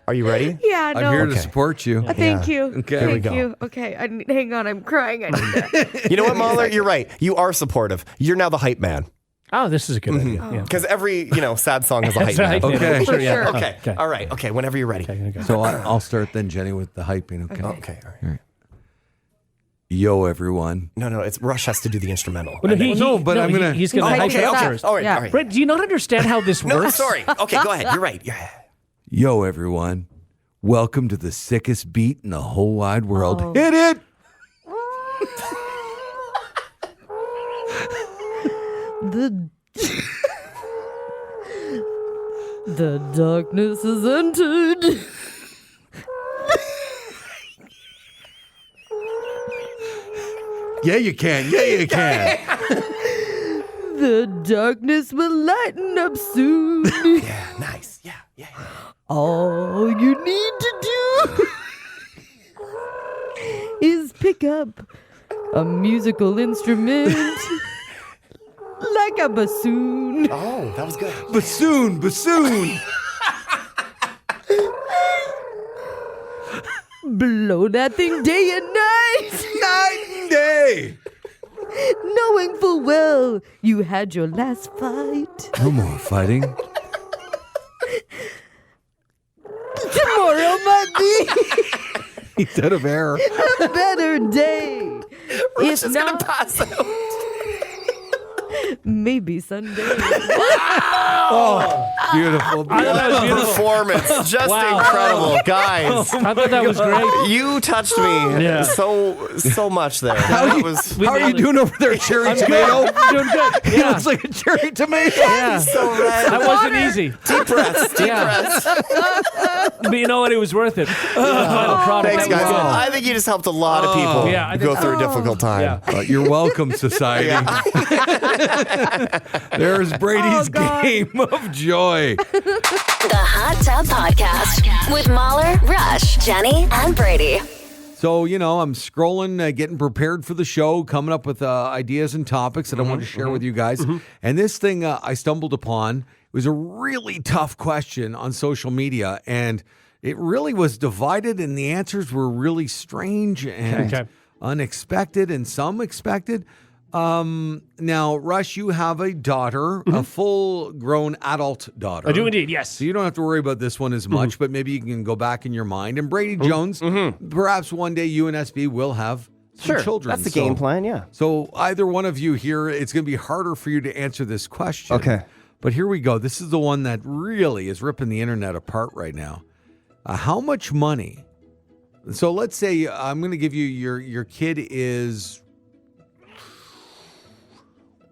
[SPEAKER 6] Are you ready?
[SPEAKER 7] Yeah, no.
[SPEAKER 8] I'm here to support you.
[SPEAKER 7] Thank you.
[SPEAKER 8] Okay.
[SPEAKER 6] Here we
[SPEAKER 7] Thank
[SPEAKER 6] go.
[SPEAKER 7] you. Okay, hang on. I'm crying. I need that.
[SPEAKER 6] You know what, Mahler? You're right. You are supportive. You're now the hype man.
[SPEAKER 5] Oh, this is a good idea. Yeah.
[SPEAKER 6] Because every, sad song has a hype man.
[SPEAKER 8] Okay.
[SPEAKER 5] Sure, yeah.
[SPEAKER 7] sure.
[SPEAKER 6] Okay.
[SPEAKER 5] Okay.
[SPEAKER 6] All right. Okay. Whenever you're ready.
[SPEAKER 5] Okay.
[SPEAKER 8] So I'll start then, Jenny, with the hyping. Okay.
[SPEAKER 6] Okay. All right.
[SPEAKER 8] Yo, everyone.
[SPEAKER 6] No. It's Rush has to do the instrumental.
[SPEAKER 5] Well,
[SPEAKER 8] he's going to
[SPEAKER 5] hype
[SPEAKER 6] Okay.
[SPEAKER 5] it up
[SPEAKER 6] Okay.
[SPEAKER 5] first.
[SPEAKER 6] All right.
[SPEAKER 7] Yeah.
[SPEAKER 6] All right.
[SPEAKER 5] Brett, do you not understand how this
[SPEAKER 6] No,
[SPEAKER 5] works?
[SPEAKER 6] sorry. Okay. Go ahead. You're right. Yeah.
[SPEAKER 8] Yo, everyone. Welcome to the sickest beat in the whole wide world. Hit it!
[SPEAKER 7] The darkness has entered.
[SPEAKER 8] Yeah, you can. Yeah, you can.
[SPEAKER 7] The darkness will lighten up soon.
[SPEAKER 6] Yeah. Nice. Yeah.
[SPEAKER 7] All you need to do is pick up a musical instrument like a bassoon.
[SPEAKER 6] Oh, that was good.
[SPEAKER 8] Bassoon.
[SPEAKER 7] Blow that thing day and night.
[SPEAKER 8] Night and day.
[SPEAKER 7] Knowing full well you had your last fight.
[SPEAKER 8] No more fighting.
[SPEAKER 7] Tomorrow might be
[SPEAKER 8] Instead of air.
[SPEAKER 7] a better day.
[SPEAKER 6] Rush
[SPEAKER 7] If
[SPEAKER 6] is going
[SPEAKER 7] not,
[SPEAKER 6] to pass out.
[SPEAKER 7] maybe Sunday.
[SPEAKER 8] Beautiful.
[SPEAKER 5] I thought that was beautiful.
[SPEAKER 6] Performance. Just
[SPEAKER 5] Wow.
[SPEAKER 6] incredible. Guys.
[SPEAKER 5] I thought that was great.
[SPEAKER 6] You touched me
[SPEAKER 5] Yeah.
[SPEAKER 6] so much there.
[SPEAKER 8] How are you doing over there, cherry tomato?
[SPEAKER 5] I'm doing good.
[SPEAKER 8] He
[SPEAKER 5] Yeah.
[SPEAKER 8] looks like a cherry tomato.
[SPEAKER 5] Yeah.
[SPEAKER 6] so red.
[SPEAKER 5] That wasn't easy.
[SPEAKER 6] Deep breaths. Deep
[SPEAKER 5] Yeah.
[SPEAKER 6] breaths.
[SPEAKER 5] But you know what? It was worth it. The final product.
[SPEAKER 6] Thanks,
[SPEAKER 5] that was
[SPEAKER 6] guys.
[SPEAKER 5] good.
[SPEAKER 6] I think you just helped a lot of people
[SPEAKER 5] Yeah, I
[SPEAKER 6] go
[SPEAKER 5] think
[SPEAKER 6] through a difficult time.
[SPEAKER 5] Yeah.
[SPEAKER 8] You're welcome, society. There's Brady's game of joy.
[SPEAKER 3] The Hot Tub Podcast with Mahler, Rush, Jenny, and Brady.
[SPEAKER 8] So, I'm scrolling, getting prepared for the show, coming up with ideas and topics that I want to share with you guys. And this thing I stumbled upon was a really tough question on social media. And it really was divided, and the answers were really strange and unexpected and some expected. Now, Rush, you have a daughter, a full-grown adult daughter.
[SPEAKER 5] I do indeed, yes.
[SPEAKER 8] So you don't have to worry about this one as much, but maybe you can go back in your mind. And Brady Jones, perhaps one day you and SB will have some children.
[SPEAKER 6] That's the game plan, yeah.
[SPEAKER 8] So either one of you here, it's going to be harder for you to answer this question.
[SPEAKER 6] Okay.
[SPEAKER 8] But here we go. This is the one that really is ripping the internet apart right now. How much money? So let's say I'm going to give you your kid is,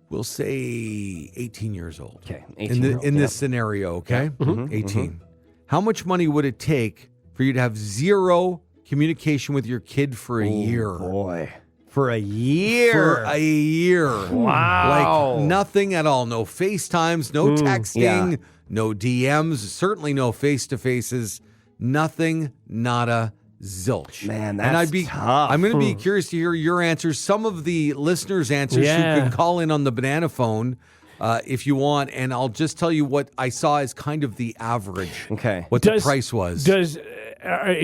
[SPEAKER 8] we'll say 18 years old.
[SPEAKER 6] Okay,
[SPEAKER 8] 18 in this scenario, okay? 18. How much money would it take for you to have zero communication with your kid for a year?
[SPEAKER 6] Boy. For a year.
[SPEAKER 8] For a year.
[SPEAKER 6] Wow.
[SPEAKER 8] Like nothing at all. No FaceTimes, no texting, no DMs, certainly no face-to-faces, nothing, nada, zilch.
[SPEAKER 6] Man,
[SPEAKER 8] and
[SPEAKER 6] that's tough.
[SPEAKER 8] I'm going to be curious to hear your answers. Some of the listeners' answers, you can call in on the banana phone if you want, and I'll just tell you what I saw as kind of the average.
[SPEAKER 6] Okay.
[SPEAKER 8] What the price was.
[SPEAKER 5] Is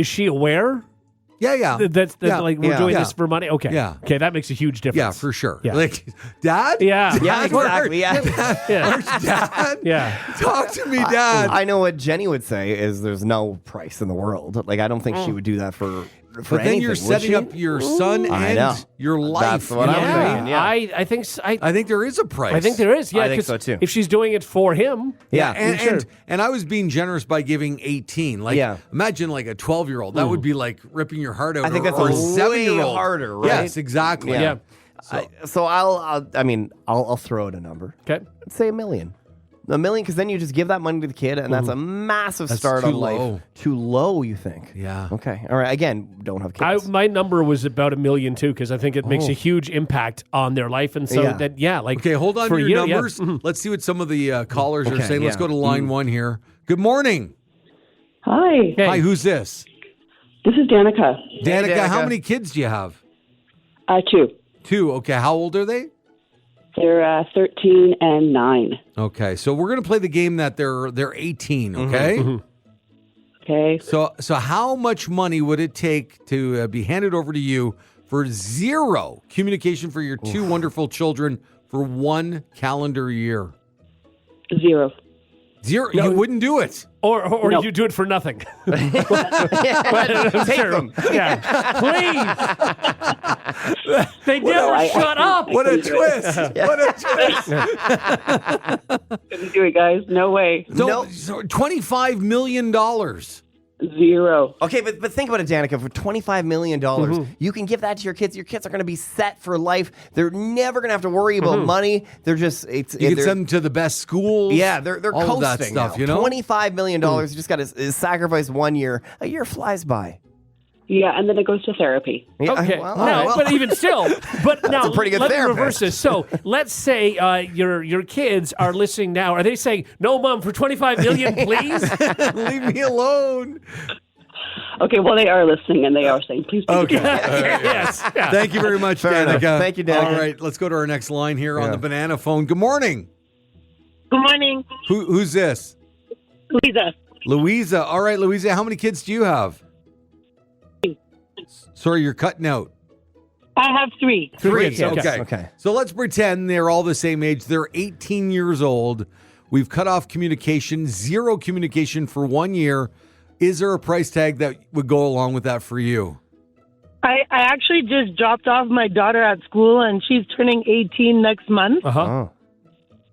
[SPEAKER 5] she aware?
[SPEAKER 8] Yeah.
[SPEAKER 5] That's like we're doing this for money. Okay.
[SPEAKER 8] Yeah.
[SPEAKER 5] Okay, that makes a huge difference.
[SPEAKER 8] Yeah, for sure.
[SPEAKER 5] Yeah.
[SPEAKER 8] Like, Dad?
[SPEAKER 5] Yeah.
[SPEAKER 6] Yeah, exactly. Yeah.
[SPEAKER 5] Yeah.
[SPEAKER 8] Dad?
[SPEAKER 5] Yeah.
[SPEAKER 8] Talk to me, Dad.
[SPEAKER 6] I know what Jenny would say is there's no price in the world. Like, I don't think she would do that for
[SPEAKER 10] for
[SPEAKER 8] But then
[SPEAKER 10] anything,
[SPEAKER 8] you're
[SPEAKER 10] would
[SPEAKER 8] setting
[SPEAKER 10] she?
[SPEAKER 8] up your son
[SPEAKER 10] I know.
[SPEAKER 8] and your life.
[SPEAKER 10] That's what
[SPEAKER 8] you
[SPEAKER 10] I'm
[SPEAKER 8] know?
[SPEAKER 10] saying. Yeah.
[SPEAKER 5] I think
[SPEAKER 8] I think there is a price.
[SPEAKER 5] I think there is. Yeah,
[SPEAKER 6] I think
[SPEAKER 5] 'cause
[SPEAKER 6] so, too.
[SPEAKER 5] If she's doing it for him,
[SPEAKER 8] Yeah,
[SPEAKER 5] sure.
[SPEAKER 8] and I was being generous by giving 18. Like,
[SPEAKER 6] Yeah.
[SPEAKER 8] imagine like a 12-year-old. That would be like ripping your heart out.
[SPEAKER 6] I think that's
[SPEAKER 8] or a
[SPEAKER 6] way
[SPEAKER 8] 7-year-old.
[SPEAKER 6] harder, right?
[SPEAKER 8] Yes, exactly.
[SPEAKER 5] yeah.
[SPEAKER 6] So I'll throw out a number.
[SPEAKER 5] Okay.
[SPEAKER 6] Let's say $1 million. $1 million, because then you just give that money to the kid, and that's a massive
[SPEAKER 8] That's
[SPEAKER 6] start
[SPEAKER 8] too
[SPEAKER 6] on life.
[SPEAKER 8] low.
[SPEAKER 6] Too low, you think?
[SPEAKER 8] Yeah.
[SPEAKER 6] Okay. All right. Again, don't have kids.
[SPEAKER 5] My number was about $1 million too, because I think it makes a huge impact on their life, and so like
[SPEAKER 8] Okay, hold on
[SPEAKER 5] for
[SPEAKER 8] to your
[SPEAKER 5] you,
[SPEAKER 8] numbers.
[SPEAKER 5] Yeah. Mhm.
[SPEAKER 8] Let's see what some of the callers are
[SPEAKER 6] Okay,
[SPEAKER 8] saying. Let's
[SPEAKER 6] yeah.
[SPEAKER 8] go to line one here. Good morning.
[SPEAKER 11] Hi,
[SPEAKER 5] Hey.
[SPEAKER 8] Hi, who's this?
[SPEAKER 11] this is Danica.
[SPEAKER 8] Danica, how
[SPEAKER 6] Danica.
[SPEAKER 8] many kids do you have?
[SPEAKER 11] 2.
[SPEAKER 8] 2. Okay, how old are they?
[SPEAKER 11] They're 13 and 9.
[SPEAKER 8] Okay, so we're going to play the game that they're 18, okay?
[SPEAKER 11] Okay.
[SPEAKER 8] So how much money would it take to be handed over to you for 0 communication for your 2 wonderful children for 1 calendar year?
[SPEAKER 11] 0.
[SPEAKER 8] 0? You wouldn't do it.
[SPEAKER 5] Or
[SPEAKER 11] No.
[SPEAKER 5] you do it for nothing.
[SPEAKER 6] Take them.
[SPEAKER 5] Yeah, please. They never shut up.
[SPEAKER 8] What a twist. What a twist.
[SPEAKER 11] Couldn't do it, guys. No way.
[SPEAKER 8] So $25 million.
[SPEAKER 11] 0.
[SPEAKER 6] Okay, but think about it, Danica. For $25 million, you can give that to your kids. Your kids are going to be set for life. They're never going to have to worry about money. They're just
[SPEAKER 8] You can send them to the best schools.
[SPEAKER 6] Yeah, they're
[SPEAKER 8] all
[SPEAKER 6] coasting
[SPEAKER 8] of that stuff,
[SPEAKER 6] now.
[SPEAKER 8] you know?
[SPEAKER 6] $25 million. You just got to sacrifice 1 year. A year flies by.
[SPEAKER 11] Yeah, and then it goes to therapy.
[SPEAKER 6] Yeah,
[SPEAKER 5] Okay.
[SPEAKER 6] well,
[SPEAKER 5] Now,
[SPEAKER 6] all right.
[SPEAKER 5] but even still, now
[SPEAKER 6] a pretty good
[SPEAKER 5] let me
[SPEAKER 6] therapist.
[SPEAKER 5] reverse this. So let's say your kids are listening now. Are they saying, "No, Mom, for $25 million, please"?
[SPEAKER 8] Leave me alone.
[SPEAKER 11] Okay, well, they are listening, and they are saying, please.
[SPEAKER 8] Okay.
[SPEAKER 5] Yes. Yeah.
[SPEAKER 8] Thank you very much,
[SPEAKER 6] Fair
[SPEAKER 8] Danica.
[SPEAKER 6] enough. Thank you, Danica.
[SPEAKER 8] All right, let's go to our next line here on the banana phone. Good morning.
[SPEAKER 11] Good morning,
[SPEAKER 8] Who's this?
[SPEAKER 11] Lisa.
[SPEAKER 8] Louisa. All right, Louisa, how many kids do you have? Sorry, you're cutting out.
[SPEAKER 11] I have 3.
[SPEAKER 5] 3 kids.
[SPEAKER 6] Okay.
[SPEAKER 8] So let's pretend they're all the same age. They're 18 years old. We've cut off communication, 0 communication for 1 year. Is there a price tag that would go along with that for you?
[SPEAKER 12] I actually just dropped off my daughter at school, and she's turning 18 next month.
[SPEAKER 5] Uh-huh.
[SPEAKER 6] Oh.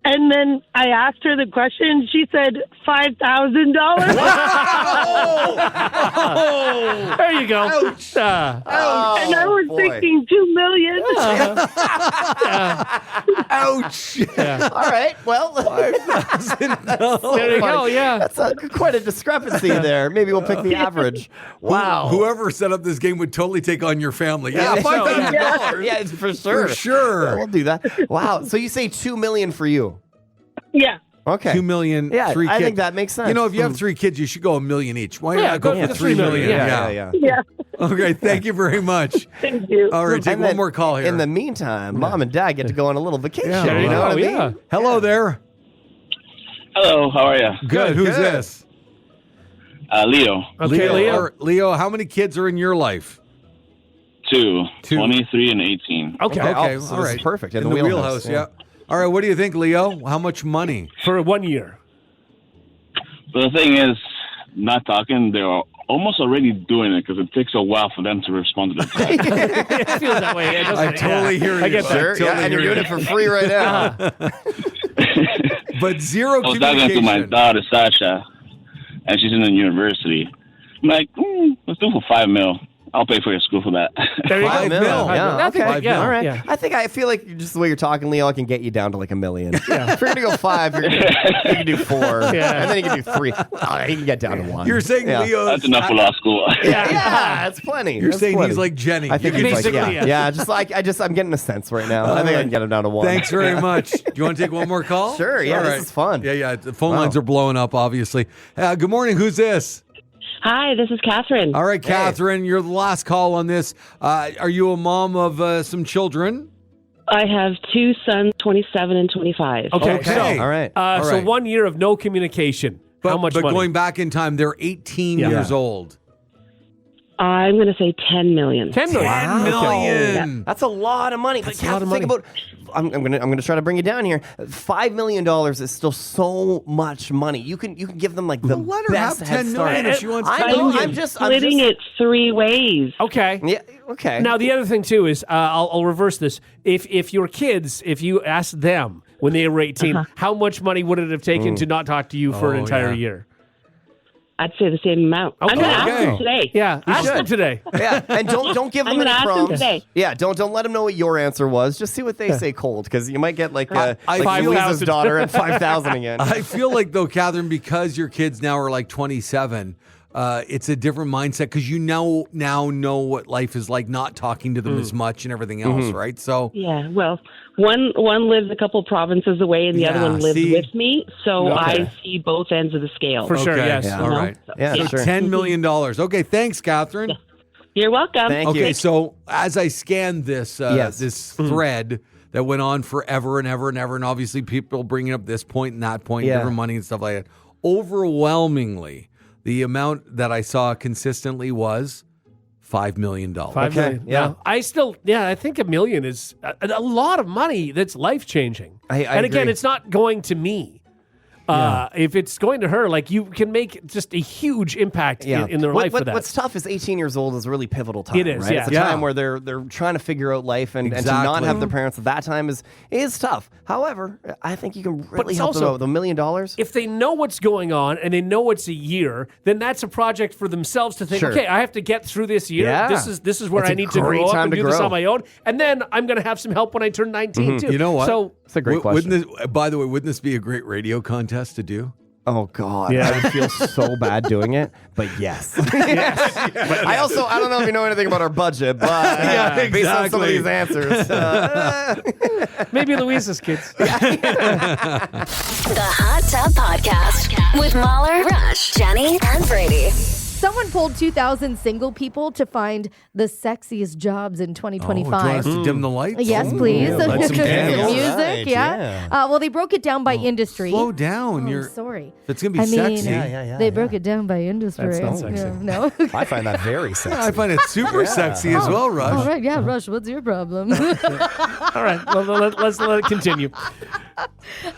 [SPEAKER 12] And then I asked her the question. She said $5,000.
[SPEAKER 5] There you go.
[SPEAKER 8] Ouch.
[SPEAKER 12] And I was thinking $2 million.
[SPEAKER 8] Ouch.
[SPEAKER 6] All right. Well,
[SPEAKER 5] There you go. Yeah.
[SPEAKER 6] that's quite a discrepancy there. Maybe we'll pick the average. Wow.
[SPEAKER 8] Whoever set up this game would totally take on your family. Yeah,
[SPEAKER 6] Yeah,
[SPEAKER 8] $5,000.
[SPEAKER 6] yeah, it's for sure.
[SPEAKER 8] For sure.
[SPEAKER 6] We'll do that. Wow. So you say $2 million for you?
[SPEAKER 12] Yeah.
[SPEAKER 6] Okay.
[SPEAKER 8] 2 million,
[SPEAKER 6] Yeah,
[SPEAKER 8] 3 kids.
[SPEAKER 6] I think that makes sense.
[SPEAKER 8] You know, if you have 3 kids, you should go $1 million each. Why
[SPEAKER 5] Yeah,
[SPEAKER 8] not go
[SPEAKER 5] go
[SPEAKER 8] for
[SPEAKER 5] for
[SPEAKER 8] $3
[SPEAKER 5] $3
[SPEAKER 8] million?
[SPEAKER 5] million.
[SPEAKER 12] Yeah.
[SPEAKER 8] Okay, thank you very much.
[SPEAKER 12] Thank you.
[SPEAKER 8] All right, take
[SPEAKER 6] And
[SPEAKER 8] one
[SPEAKER 6] then
[SPEAKER 8] more call here.
[SPEAKER 6] In the meantime, Mom and Dad get to go on a little vacation.
[SPEAKER 5] There
[SPEAKER 6] you know what I mean?
[SPEAKER 5] Yeah.
[SPEAKER 8] Hello there.
[SPEAKER 13] Hello, how are you?
[SPEAKER 8] Good. Who's this?
[SPEAKER 13] Leo.
[SPEAKER 5] Okay, Leo.
[SPEAKER 8] All right, Leo, how many kids are in your life?
[SPEAKER 13] 2,
[SPEAKER 8] 2.
[SPEAKER 13] 23 and 18.
[SPEAKER 5] Okay.
[SPEAKER 8] Okay,
[SPEAKER 6] so
[SPEAKER 8] all
[SPEAKER 6] this is
[SPEAKER 8] right.
[SPEAKER 6] perfect.
[SPEAKER 8] In the wheelhouse, yeah. All right, what do you think, Leo? How much money?
[SPEAKER 5] For 1 year.
[SPEAKER 13] But the thing is, not talking, they're almost already doing it because it takes a while for them to respond to the text.
[SPEAKER 5] It feels that way. Doesn't
[SPEAKER 8] I
[SPEAKER 5] it?
[SPEAKER 8] totally hear you.
[SPEAKER 5] I get that.
[SPEAKER 6] Sure,
[SPEAKER 8] Totally
[SPEAKER 6] yeah, and you're
[SPEAKER 8] hear
[SPEAKER 6] doing
[SPEAKER 8] you.
[SPEAKER 6] it for free right now.
[SPEAKER 8] But 0
[SPEAKER 13] I was talking to my
[SPEAKER 8] communication.
[SPEAKER 13] daughter, Sasha, and she's in the university. I'm like, let's do it for $5 million. I'll pay for your school for that.
[SPEAKER 5] There you go.
[SPEAKER 8] $5 million.
[SPEAKER 6] Yeah,
[SPEAKER 5] I think
[SPEAKER 6] okay.
[SPEAKER 5] that- yeah,
[SPEAKER 6] All right.
[SPEAKER 5] yeah.
[SPEAKER 6] I feel like just the way you're talking, Leo, I can get you down to like $1 million. Yeah. If you're gonna go 5, you can do 4,
[SPEAKER 5] Yeah.
[SPEAKER 6] and then you can do 3. You can get down to 1.
[SPEAKER 8] You're saying
[SPEAKER 6] Yeah.
[SPEAKER 8] Leo's...
[SPEAKER 13] That's enough for law school.
[SPEAKER 6] Yeah, that's plenty.
[SPEAKER 8] You're
[SPEAKER 6] That's
[SPEAKER 8] saying
[SPEAKER 6] plenty.
[SPEAKER 8] he's like Jenny.
[SPEAKER 6] I think
[SPEAKER 8] You
[SPEAKER 6] he's
[SPEAKER 8] can-
[SPEAKER 6] like,
[SPEAKER 5] basically,
[SPEAKER 6] yeah, just like I'm getting a sense right now. I think I can get him down to 1.
[SPEAKER 8] Thanks very much. Do you want to take one more call?
[SPEAKER 6] Sure, yeah,
[SPEAKER 8] All
[SPEAKER 6] this is fun.
[SPEAKER 8] Yeah, the phone
[SPEAKER 6] Wow.
[SPEAKER 8] lines are blowing up, obviously. Good morning. Who's this?
[SPEAKER 11] Hi, this is Catherine.
[SPEAKER 8] All right, Catherine, you're the last call on this. Are you a mom of some children?
[SPEAKER 11] I have 2 sons, 27 and 25.
[SPEAKER 5] Okay.
[SPEAKER 8] Okay.
[SPEAKER 5] So,
[SPEAKER 6] All right.
[SPEAKER 5] So
[SPEAKER 8] right.
[SPEAKER 5] 1 year of no communication. How much
[SPEAKER 8] but
[SPEAKER 5] money?
[SPEAKER 8] going back in time, they're 18
[SPEAKER 5] Yeah.
[SPEAKER 8] years old.
[SPEAKER 11] I'm going to say 10 million.
[SPEAKER 5] 10 million.
[SPEAKER 8] $10 million.
[SPEAKER 11] Yeah.
[SPEAKER 6] That's a lot of money.
[SPEAKER 5] That's
[SPEAKER 6] But
[SPEAKER 5] a lot of
[SPEAKER 6] think
[SPEAKER 5] money.
[SPEAKER 6] about. I'm gonna try to bring it down here. $5 million is still so much money. You can give them like the
[SPEAKER 8] let her
[SPEAKER 6] best
[SPEAKER 8] have
[SPEAKER 6] head
[SPEAKER 8] 10
[SPEAKER 6] start.
[SPEAKER 8] million if she wants
[SPEAKER 6] I
[SPEAKER 8] 10
[SPEAKER 6] know.
[SPEAKER 8] million.
[SPEAKER 6] I'm just
[SPEAKER 11] Splitting it 3 ways.
[SPEAKER 5] Okay.
[SPEAKER 6] Yeah. Okay.
[SPEAKER 5] Now the other thing too is I'll reverse this. If your kids, if you asked them when they were 18, how much money would it have taken to not talk to you for an entire year?
[SPEAKER 11] I'd say the same amount.
[SPEAKER 5] Okay.
[SPEAKER 11] I'm going to ask them today.
[SPEAKER 5] Yeah, ask them today.
[SPEAKER 6] Yeah, and don't give them
[SPEAKER 11] I'm
[SPEAKER 6] any
[SPEAKER 11] gonna ask them
[SPEAKER 6] crumbs.
[SPEAKER 11] today.
[SPEAKER 6] Yeah, don't let them know what your answer was. Just see what they say cold, because you might get like
[SPEAKER 8] I
[SPEAKER 6] like
[SPEAKER 8] feel-
[SPEAKER 6] Louisa's daughter at 5,000 again.
[SPEAKER 8] I feel like, though, Catherine, because your kids now are like 27, it's a different mindset because you now know what life is like, not talking to them as much and everything else, right? So
[SPEAKER 11] Yeah, well, one lives a couple provinces away, and the other one lives with me, so I see both ends of the scale.
[SPEAKER 5] For sure, yes.
[SPEAKER 6] Yeah.
[SPEAKER 8] All right.
[SPEAKER 6] Yeah,
[SPEAKER 8] So
[SPEAKER 6] sure.
[SPEAKER 8] $10 million. Okay, thanks, Catherine.
[SPEAKER 11] You're welcome.
[SPEAKER 6] Thank you.
[SPEAKER 8] Okay, so as I scanned this
[SPEAKER 6] Yes.
[SPEAKER 8] this thread that went on forever and ever and ever, and obviously people bringing up this point and that point,
[SPEAKER 6] Yeah.
[SPEAKER 8] different money and stuff like that, overwhelmingly, the amount that I saw consistently was $5 million.
[SPEAKER 5] $5 million.
[SPEAKER 6] yeah.
[SPEAKER 5] I think $1 million is a lot of money that's life-changing.
[SPEAKER 6] I
[SPEAKER 5] and again,
[SPEAKER 6] agree.
[SPEAKER 5] it's not going to me. If it's going to her, like you can make just a huge impact in their life with that.
[SPEAKER 6] What's tough is 18 years old is a really pivotal time.
[SPEAKER 5] It is,
[SPEAKER 6] right?
[SPEAKER 5] yeah.
[SPEAKER 6] It's a
[SPEAKER 8] Yeah.
[SPEAKER 6] time where they're trying to figure out life, and to not
[SPEAKER 8] Exactly.
[SPEAKER 6] have their parents at that time is tough. However, I think you can really
[SPEAKER 5] it's
[SPEAKER 6] help them
[SPEAKER 5] also-
[SPEAKER 6] out with $1 million.
[SPEAKER 5] if they know what's going on and they know it's a year, then that's a project for themselves to think,
[SPEAKER 6] Sure.
[SPEAKER 5] okay, I have to get through this year.
[SPEAKER 6] Yeah.
[SPEAKER 5] This is where
[SPEAKER 6] It's
[SPEAKER 5] I
[SPEAKER 6] a
[SPEAKER 5] need to
[SPEAKER 6] great
[SPEAKER 5] grow up
[SPEAKER 6] time
[SPEAKER 5] and
[SPEAKER 6] to
[SPEAKER 5] do this
[SPEAKER 6] grow.
[SPEAKER 5] on my own. And then I'm going to have some help when I turn 19 too.
[SPEAKER 8] You know what?
[SPEAKER 5] So
[SPEAKER 6] It's a great question.
[SPEAKER 8] Wouldn't this, by the way, wouldn't this be a great radio contest to do?
[SPEAKER 6] Oh God,
[SPEAKER 5] Yeah.
[SPEAKER 6] I would feel so bad doing it, but yes. I don't know if you know anything about our budget, but based on some of
[SPEAKER 8] exactly.
[SPEAKER 6] these answers,
[SPEAKER 5] maybe Louisa's kids.
[SPEAKER 3] The Hot Tub Podcast with Mahler, Rush, Jenny, and Brady.
[SPEAKER 7] Someone polled 2,000 single people to find the sexiest jobs in 2025.
[SPEAKER 8] Oh, do you want us to dim the lights?
[SPEAKER 7] Yes, please.
[SPEAKER 8] light some candles.
[SPEAKER 7] Music,
[SPEAKER 6] Right,
[SPEAKER 7] yeah. Well, they broke it down by industry.
[SPEAKER 8] Slow down.
[SPEAKER 7] Oh,
[SPEAKER 8] You're
[SPEAKER 7] I'm sorry.
[SPEAKER 8] It's gonna be
[SPEAKER 7] I mean,
[SPEAKER 8] sexy.
[SPEAKER 7] they broke it down by industry.
[SPEAKER 5] That's not sexy.
[SPEAKER 7] Yeah, no.
[SPEAKER 6] I find that very sexy.
[SPEAKER 8] I find it super sexy as well, Rush.
[SPEAKER 7] All right, yeah, Rush, what's your problem?
[SPEAKER 5] All right, well, let's let it continue.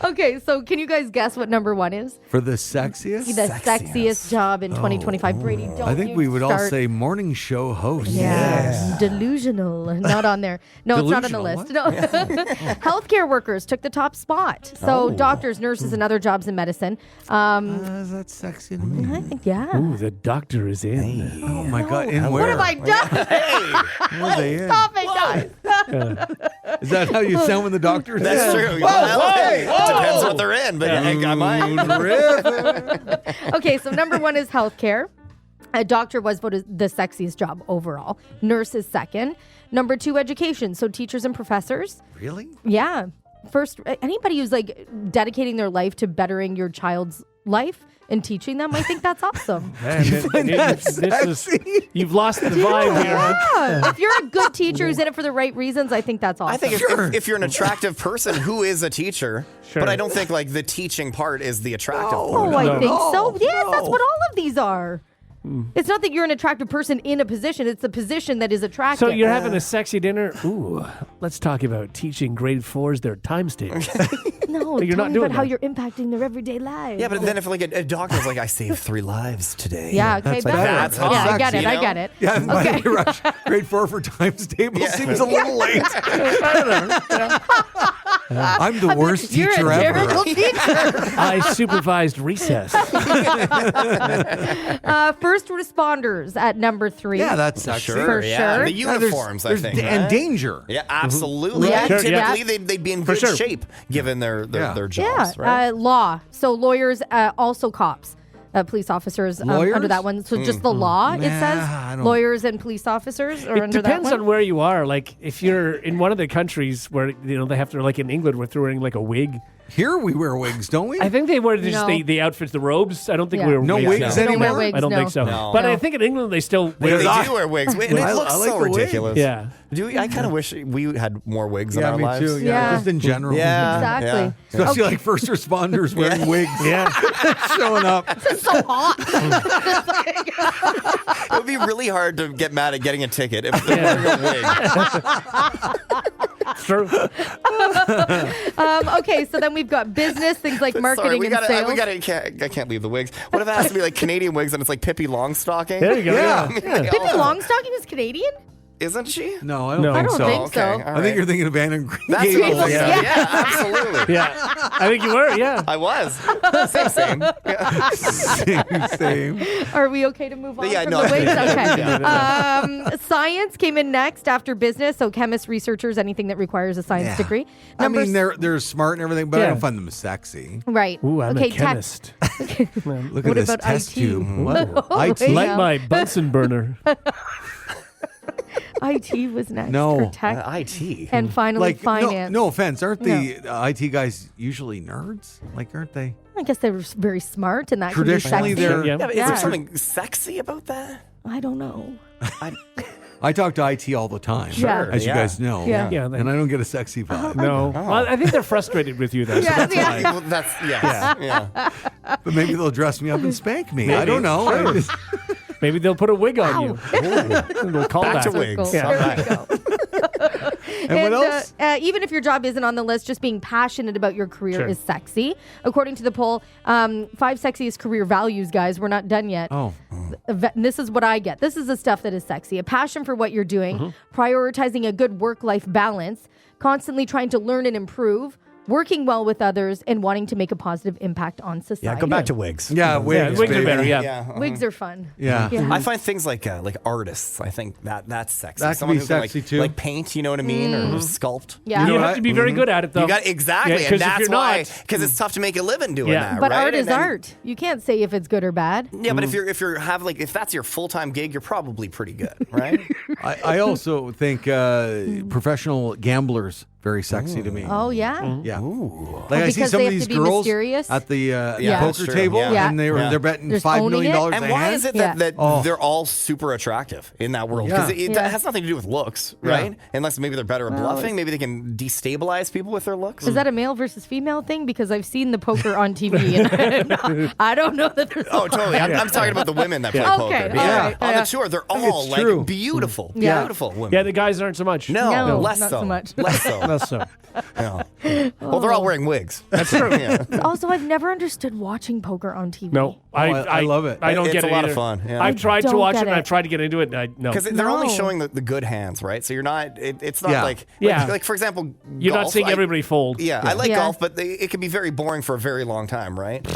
[SPEAKER 7] Okay, so can you guys guess what number one is?
[SPEAKER 8] For the sexiest?
[SPEAKER 7] The sexiest job in 2025. Brady, don't
[SPEAKER 8] I think
[SPEAKER 7] you
[SPEAKER 8] we would all
[SPEAKER 7] start-
[SPEAKER 8] say morning show host.
[SPEAKER 7] Yeah, delusional. Not on there. No, it's not on the
[SPEAKER 8] Delusional,
[SPEAKER 7] list. No. Healthcare workers took the top spot. So doctors, nurses, and other jobs in medicine.
[SPEAKER 8] Is that sexy to me?
[SPEAKER 7] I think, yeah.
[SPEAKER 5] Ooh, the doctor is in.
[SPEAKER 8] Oh my God! And
[SPEAKER 7] What
[SPEAKER 8] where?
[SPEAKER 7] have I done?
[SPEAKER 8] Where are they in?
[SPEAKER 7] Stop it, guys.
[SPEAKER 8] Is that how you sound when the doctor's
[SPEAKER 6] That's
[SPEAKER 8] in?
[SPEAKER 6] true. Hey, depends what they're in, but I might.
[SPEAKER 8] River.
[SPEAKER 7] Okay, so number one is healthcare. A doctor was voted the sexiest job overall. Nurse is second. Number two, education. So teachers and professors.
[SPEAKER 8] Really?
[SPEAKER 7] Yeah. First, anybody who's like dedicating their life to bettering your child's life and teaching them, I think that's awesome.
[SPEAKER 5] Man, you've lost the vibe here.
[SPEAKER 7] Yeah. If you're a good teacher who's in it for the right reasons, I think that's awesome.
[SPEAKER 6] I think if you're an attractive person who is a teacher,
[SPEAKER 5] Sure.
[SPEAKER 6] but I don't think like the teaching part is the attractive
[SPEAKER 7] Oh,
[SPEAKER 6] part.
[SPEAKER 7] I
[SPEAKER 5] No.
[SPEAKER 7] think so. Yes, that's what all of these are. It's not that you're an attractive person in a position. It's the position that is attractive.
[SPEAKER 5] So you're having a sexy dinner? Ooh, let's talk about teaching grade 4s their times tables.
[SPEAKER 7] no,
[SPEAKER 5] you're
[SPEAKER 7] tell
[SPEAKER 5] not
[SPEAKER 7] me
[SPEAKER 5] doing
[SPEAKER 7] about how
[SPEAKER 5] that.
[SPEAKER 7] you're impacting their everyday lives.
[SPEAKER 6] Yeah, but then if like a doctor's like, I saved 3 lives today.
[SPEAKER 7] Yeah, okay,
[SPEAKER 8] That's like,
[SPEAKER 7] better.
[SPEAKER 6] that's
[SPEAKER 7] yeah, I get
[SPEAKER 6] sexy,
[SPEAKER 7] it.
[SPEAKER 6] you
[SPEAKER 7] I
[SPEAKER 6] know?
[SPEAKER 7] get it.
[SPEAKER 8] Yeah, by the
[SPEAKER 7] Okay.
[SPEAKER 8] way, Rush, grade 4 for times table seems a little late. I'm the worst
[SPEAKER 7] You're
[SPEAKER 8] teacher
[SPEAKER 7] a
[SPEAKER 8] ever.
[SPEAKER 7] terrible teacher.
[SPEAKER 5] I supervised recess.
[SPEAKER 7] First responders at number 3.
[SPEAKER 8] Yeah, that's sexy.
[SPEAKER 7] For
[SPEAKER 6] yeah.
[SPEAKER 7] sure.
[SPEAKER 6] The
[SPEAKER 8] Yeah, there's-
[SPEAKER 6] uniforms, I think.
[SPEAKER 8] And
[SPEAKER 6] right?
[SPEAKER 8] danger.
[SPEAKER 6] Yeah, absolutely.
[SPEAKER 7] Yeah,
[SPEAKER 6] And
[SPEAKER 7] sure,
[SPEAKER 5] yeah.
[SPEAKER 6] typically, they'd be in
[SPEAKER 5] For
[SPEAKER 6] good
[SPEAKER 5] sure.
[SPEAKER 6] shape given their
[SPEAKER 7] Yeah,
[SPEAKER 6] jobs, right?
[SPEAKER 7] law. So lawyers, also cops. Police officers
[SPEAKER 8] Lawyers?
[SPEAKER 7] under that one. So just the law, it
[SPEAKER 8] Nah,
[SPEAKER 7] says
[SPEAKER 8] I don't-
[SPEAKER 7] lawyers and police officers are
[SPEAKER 5] It
[SPEAKER 7] under that
[SPEAKER 5] depends
[SPEAKER 7] one.
[SPEAKER 5] on where you are. Like if you're in one of the countries where they have to, like in England, where they're wearing like a wig.
[SPEAKER 8] Here we wear wigs, don't we?
[SPEAKER 5] I think they wear just
[SPEAKER 7] No.
[SPEAKER 5] the outfits, the robes. I don't think
[SPEAKER 7] Yeah.
[SPEAKER 5] we wear
[SPEAKER 8] No wigs
[SPEAKER 5] now.
[SPEAKER 7] They don't wear
[SPEAKER 8] anymore?
[SPEAKER 7] wigs,
[SPEAKER 5] I don't
[SPEAKER 7] no.
[SPEAKER 5] think so.
[SPEAKER 6] No.
[SPEAKER 5] But
[SPEAKER 7] No.
[SPEAKER 5] I think in England they still
[SPEAKER 6] They
[SPEAKER 5] wear
[SPEAKER 6] do wear wigs. And it
[SPEAKER 8] I
[SPEAKER 6] looks
[SPEAKER 8] like
[SPEAKER 6] so
[SPEAKER 8] the wig.
[SPEAKER 6] ridiculous.
[SPEAKER 5] Yeah.
[SPEAKER 6] I kind of wish we had more wigs in
[SPEAKER 8] Yeah,
[SPEAKER 6] our
[SPEAKER 8] me
[SPEAKER 6] lives.
[SPEAKER 8] too. Yeah,
[SPEAKER 7] Yeah.
[SPEAKER 8] just in general.
[SPEAKER 6] Yeah.
[SPEAKER 7] Exactly.
[SPEAKER 8] Especially like first responders wearing wigs.
[SPEAKER 5] Yeah.
[SPEAKER 8] Showing up.
[SPEAKER 7] It's so hot.
[SPEAKER 6] It would be really hard to get mad at getting a ticket if they're wearing a wig.
[SPEAKER 5] It's true.
[SPEAKER 7] Okay, so then we've got business, things like marketing and sales.
[SPEAKER 6] I can't leave the wigs. What if it has to be like Canadian wigs and it's like Pippi Longstocking?
[SPEAKER 5] There you go.
[SPEAKER 8] Yeah.
[SPEAKER 5] Yeah.
[SPEAKER 7] Pippi Longstocking is Canadian?
[SPEAKER 6] Isn't she?
[SPEAKER 8] No, I don't
[SPEAKER 5] No.
[SPEAKER 8] think
[SPEAKER 7] I don't
[SPEAKER 8] so.
[SPEAKER 7] think so.
[SPEAKER 6] Okay, all
[SPEAKER 8] I think you're
[SPEAKER 6] right.
[SPEAKER 8] thinking of Anne and Green
[SPEAKER 6] That's
[SPEAKER 8] Gables.
[SPEAKER 6] what
[SPEAKER 5] Yeah.
[SPEAKER 6] yeah, absolutely.
[SPEAKER 5] Yeah. I think you were, yeah.
[SPEAKER 6] I was. Same. Yeah.
[SPEAKER 8] Same.
[SPEAKER 7] Are we okay to move on
[SPEAKER 6] Yeah,
[SPEAKER 7] from
[SPEAKER 6] no.
[SPEAKER 7] the wigs? Okay.
[SPEAKER 6] Yeah.
[SPEAKER 7] Science came in next after business. So chemists, researchers, anything that requires a science degree.
[SPEAKER 8] I
[SPEAKER 7] Number
[SPEAKER 8] mean, they're smart and everything, but I
[SPEAKER 5] Yeah.
[SPEAKER 8] don't find them as sexy.
[SPEAKER 7] right.
[SPEAKER 5] Ooh, I'm
[SPEAKER 7] okay,
[SPEAKER 5] a chemist.
[SPEAKER 8] Look
[SPEAKER 7] What
[SPEAKER 8] at this
[SPEAKER 7] about
[SPEAKER 8] test
[SPEAKER 7] IT?
[SPEAKER 8] tube.
[SPEAKER 5] Whoa.
[SPEAKER 8] IT.
[SPEAKER 7] Yeah.
[SPEAKER 5] Like my Bunsen burner.
[SPEAKER 7] IT was next.
[SPEAKER 8] No.
[SPEAKER 7] Or tech.
[SPEAKER 6] IT.
[SPEAKER 7] And finally,
[SPEAKER 8] Like,
[SPEAKER 7] finance.
[SPEAKER 8] no offense. Aren't the IT guys usually nerds? Like, aren't they?
[SPEAKER 7] I guess they were very smart, and that can be
[SPEAKER 8] Traditionally,
[SPEAKER 7] sexy.
[SPEAKER 8] they're.
[SPEAKER 5] Yeah.
[SPEAKER 6] Yeah, but is
[SPEAKER 7] Yeah.
[SPEAKER 6] there something sexy about that?
[SPEAKER 7] I don't know.
[SPEAKER 8] I talk to IT all the time,
[SPEAKER 7] Yeah.
[SPEAKER 8] as you guys know.
[SPEAKER 7] Yeah.
[SPEAKER 5] Yeah,
[SPEAKER 8] And I don't get a sexy vibe.
[SPEAKER 5] No. Well, I think they're frustrated with you, though. So
[SPEAKER 7] Yeah,
[SPEAKER 5] that's
[SPEAKER 7] yeah.
[SPEAKER 5] why.
[SPEAKER 6] Well, that's yeah.
[SPEAKER 8] But maybe they'll dress me up and spank me. I
[SPEAKER 5] Maybe.
[SPEAKER 8] don't know. I just-
[SPEAKER 5] Maybe they'll put a wig on you. We'll call
[SPEAKER 6] Back
[SPEAKER 5] that.
[SPEAKER 6] to wigs.
[SPEAKER 5] Yeah.
[SPEAKER 7] There we go.
[SPEAKER 8] And what else?
[SPEAKER 7] Even if your job isn't on the list, just being passionate about your career
[SPEAKER 5] Sure.
[SPEAKER 7] is sexy. According to the poll, 5 sexiest career values, guys. We're not done yet.
[SPEAKER 8] Oh.
[SPEAKER 7] And this is what I get. This is the stuff that is sexy. A passion for what you're doing, prioritizing a good work-life balance, constantly trying to learn and improve, working well with others, and wanting to make a positive impact on society.
[SPEAKER 6] Yeah, go back to wigs.
[SPEAKER 8] Yeah, wigs,
[SPEAKER 5] wigs are
[SPEAKER 8] baby.
[SPEAKER 5] better, yeah.
[SPEAKER 7] Wigs are fun.
[SPEAKER 8] Yeah.
[SPEAKER 6] I find things like artists. I think that's sexy.
[SPEAKER 8] That can
[SPEAKER 6] Someone
[SPEAKER 8] be
[SPEAKER 6] who can,
[SPEAKER 8] sexy,
[SPEAKER 6] like,
[SPEAKER 8] too.
[SPEAKER 6] Like paint, you know what I mean, or sculpt.
[SPEAKER 7] Yeah.
[SPEAKER 8] You know
[SPEAKER 5] You
[SPEAKER 8] what?
[SPEAKER 5] have to be very good at it, though.
[SPEAKER 6] You got exactly,
[SPEAKER 5] Yeah, 'cause
[SPEAKER 6] and
[SPEAKER 5] if
[SPEAKER 6] that's
[SPEAKER 5] you're
[SPEAKER 6] why
[SPEAKER 5] not-
[SPEAKER 6] because it's tough to make a living doing
[SPEAKER 5] Yeah.
[SPEAKER 6] that.
[SPEAKER 7] But
[SPEAKER 6] right?
[SPEAKER 7] art is
[SPEAKER 6] And then-
[SPEAKER 7] art. You can't say if it's good or bad.
[SPEAKER 6] Yeah, but if that's your full time gig, you're probably pretty good, right?
[SPEAKER 8] I also think professional gamblers very sexy to me.
[SPEAKER 7] Oh, yeah.
[SPEAKER 8] Yeah.
[SPEAKER 7] Oh,
[SPEAKER 8] Like I see
[SPEAKER 7] because
[SPEAKER 8] some
[SPEAKER 7] they
[SPEAKER 8] of
[SPEAKER 7] have
[SPEAKER 8] these
[SPEAKER 7] to be
[SPEAKER 8] girls
[SPEAKER 7] mysterious?
[SPEAKER 8] at the
[SPEAKER 6] Yeah, that's
[SPEAKER 8] poker
[SPEAKER 6] true.
[SPEAKER 8] table,
[SPEAKER 6] Yeah.
[SPEAKER 8] and they're betting
[SPEAKER 7] Just
[SPEAKER 8] $5
[SPEAKER 7] owning
[SPEAKER 8] million
[SPEAKER 7] it?
[SPEAKER 6] And
[SPEAKER 8] a
[SPEAKER 6] why
[SPEAKER 8] hand.
[SPEAKER 6] is it
[SPEAKER 7] Yeah.
[SPEAKER 6] that
[SPEAKER 8] Oh.
[SPEAKER 6] they're all super attractive in that world? Because
[SPEAKER 8] Yeah.
[SPEAKER 6] it
[SPEAKER 7] Yeah.
[SPEAKER 6] has nothing to do with looks,
[SPEAKER 8] Yeah.
[SPEAKER 6] right? Unless maybe they're better at bluffing. Maybe they can destabilize people with their looks.
[SPEAKER 7] Is that a male versus female thing? Because I've seen the poker on TV, and I don't know that there's.
[SPEAKER 6] Oh, totally. I'm talking about the women that play
[SPEAKER 7] Okay,
[SPEAKER 6] poker.
[SPEAKER 7] all
[SPEAKER 6] Yeah.
[SPEAKER 7] right,
[SPEAKER 6] On
[SPEAKER 7] yeah.
[SPEAKER 6] the tour, they're all
[SPEAKER 8] It's
[SPEAKER 6] like
[SPEAKER 8] true.
[SPEAKER 6] beautiful,
[SPEAKER 7] Yeah.
[SPEAKER 6] beautiful women.
[SPEAKER 5] Yeah, the guys aren't so much.
[SPEAKER 6] No,
[SPEAKER 7] No,
[SPEAKER 6] less
[SPEAKER 7] not
[SPEAKER 6] so.
[SPEAKER 7] so much.
[SPEAKER 6] Less so.
[SPEAKER 5] That's so.
[SPEAKER 6] Yeah. Well, they're all wearing wigs.
[SPEAKER 5] That's true.
[SPEAKER 6] Yeah.
[SPEAKER 7] Also, I've never understood watching poker on TV.
[SPEAKER 5] No,
[SPEAKER 8] I love it.
[SPEAKER 5] I don't
[SPEAKER 6] It's
[SPEAKER 5] get
[SPEAKER 6] a
[SPEAKER 5] it
[SPEAKER 6] lot
[SPEAKER 5] either.
[SPEAKER 6] of fun, yeah.
[SPEAKER 5] I've tried to
[SPEAKER 7] don't
[SPEAKER 5] watch
[SPEAKER 7] get
[SPEAKER 5] it, and
[SPEAKER 7] it.
[SPEAKER 5] I've tried to get into it, and no.
[SPEAKER 6] Because they're only
[SPEAKER 7] No.
[SPEAKER 6] showing the good hands, right? So you're not. It's not
[SPEAKER 8] Yeah.
[SPEAKER 6] like
[SPEAKER 5] Yeah.
[SPEAKER 6] like for example,
[SPEAKER 5] You're not
[SPEAKER 6] golf,
[SPEAKER 5] seeing everybody fold.
[SPEAKER 6] Yeah, I like
[SPEAKER 7] Yeah.
[SPEAKER 6] golf, but it can be very boring for a very long time, right?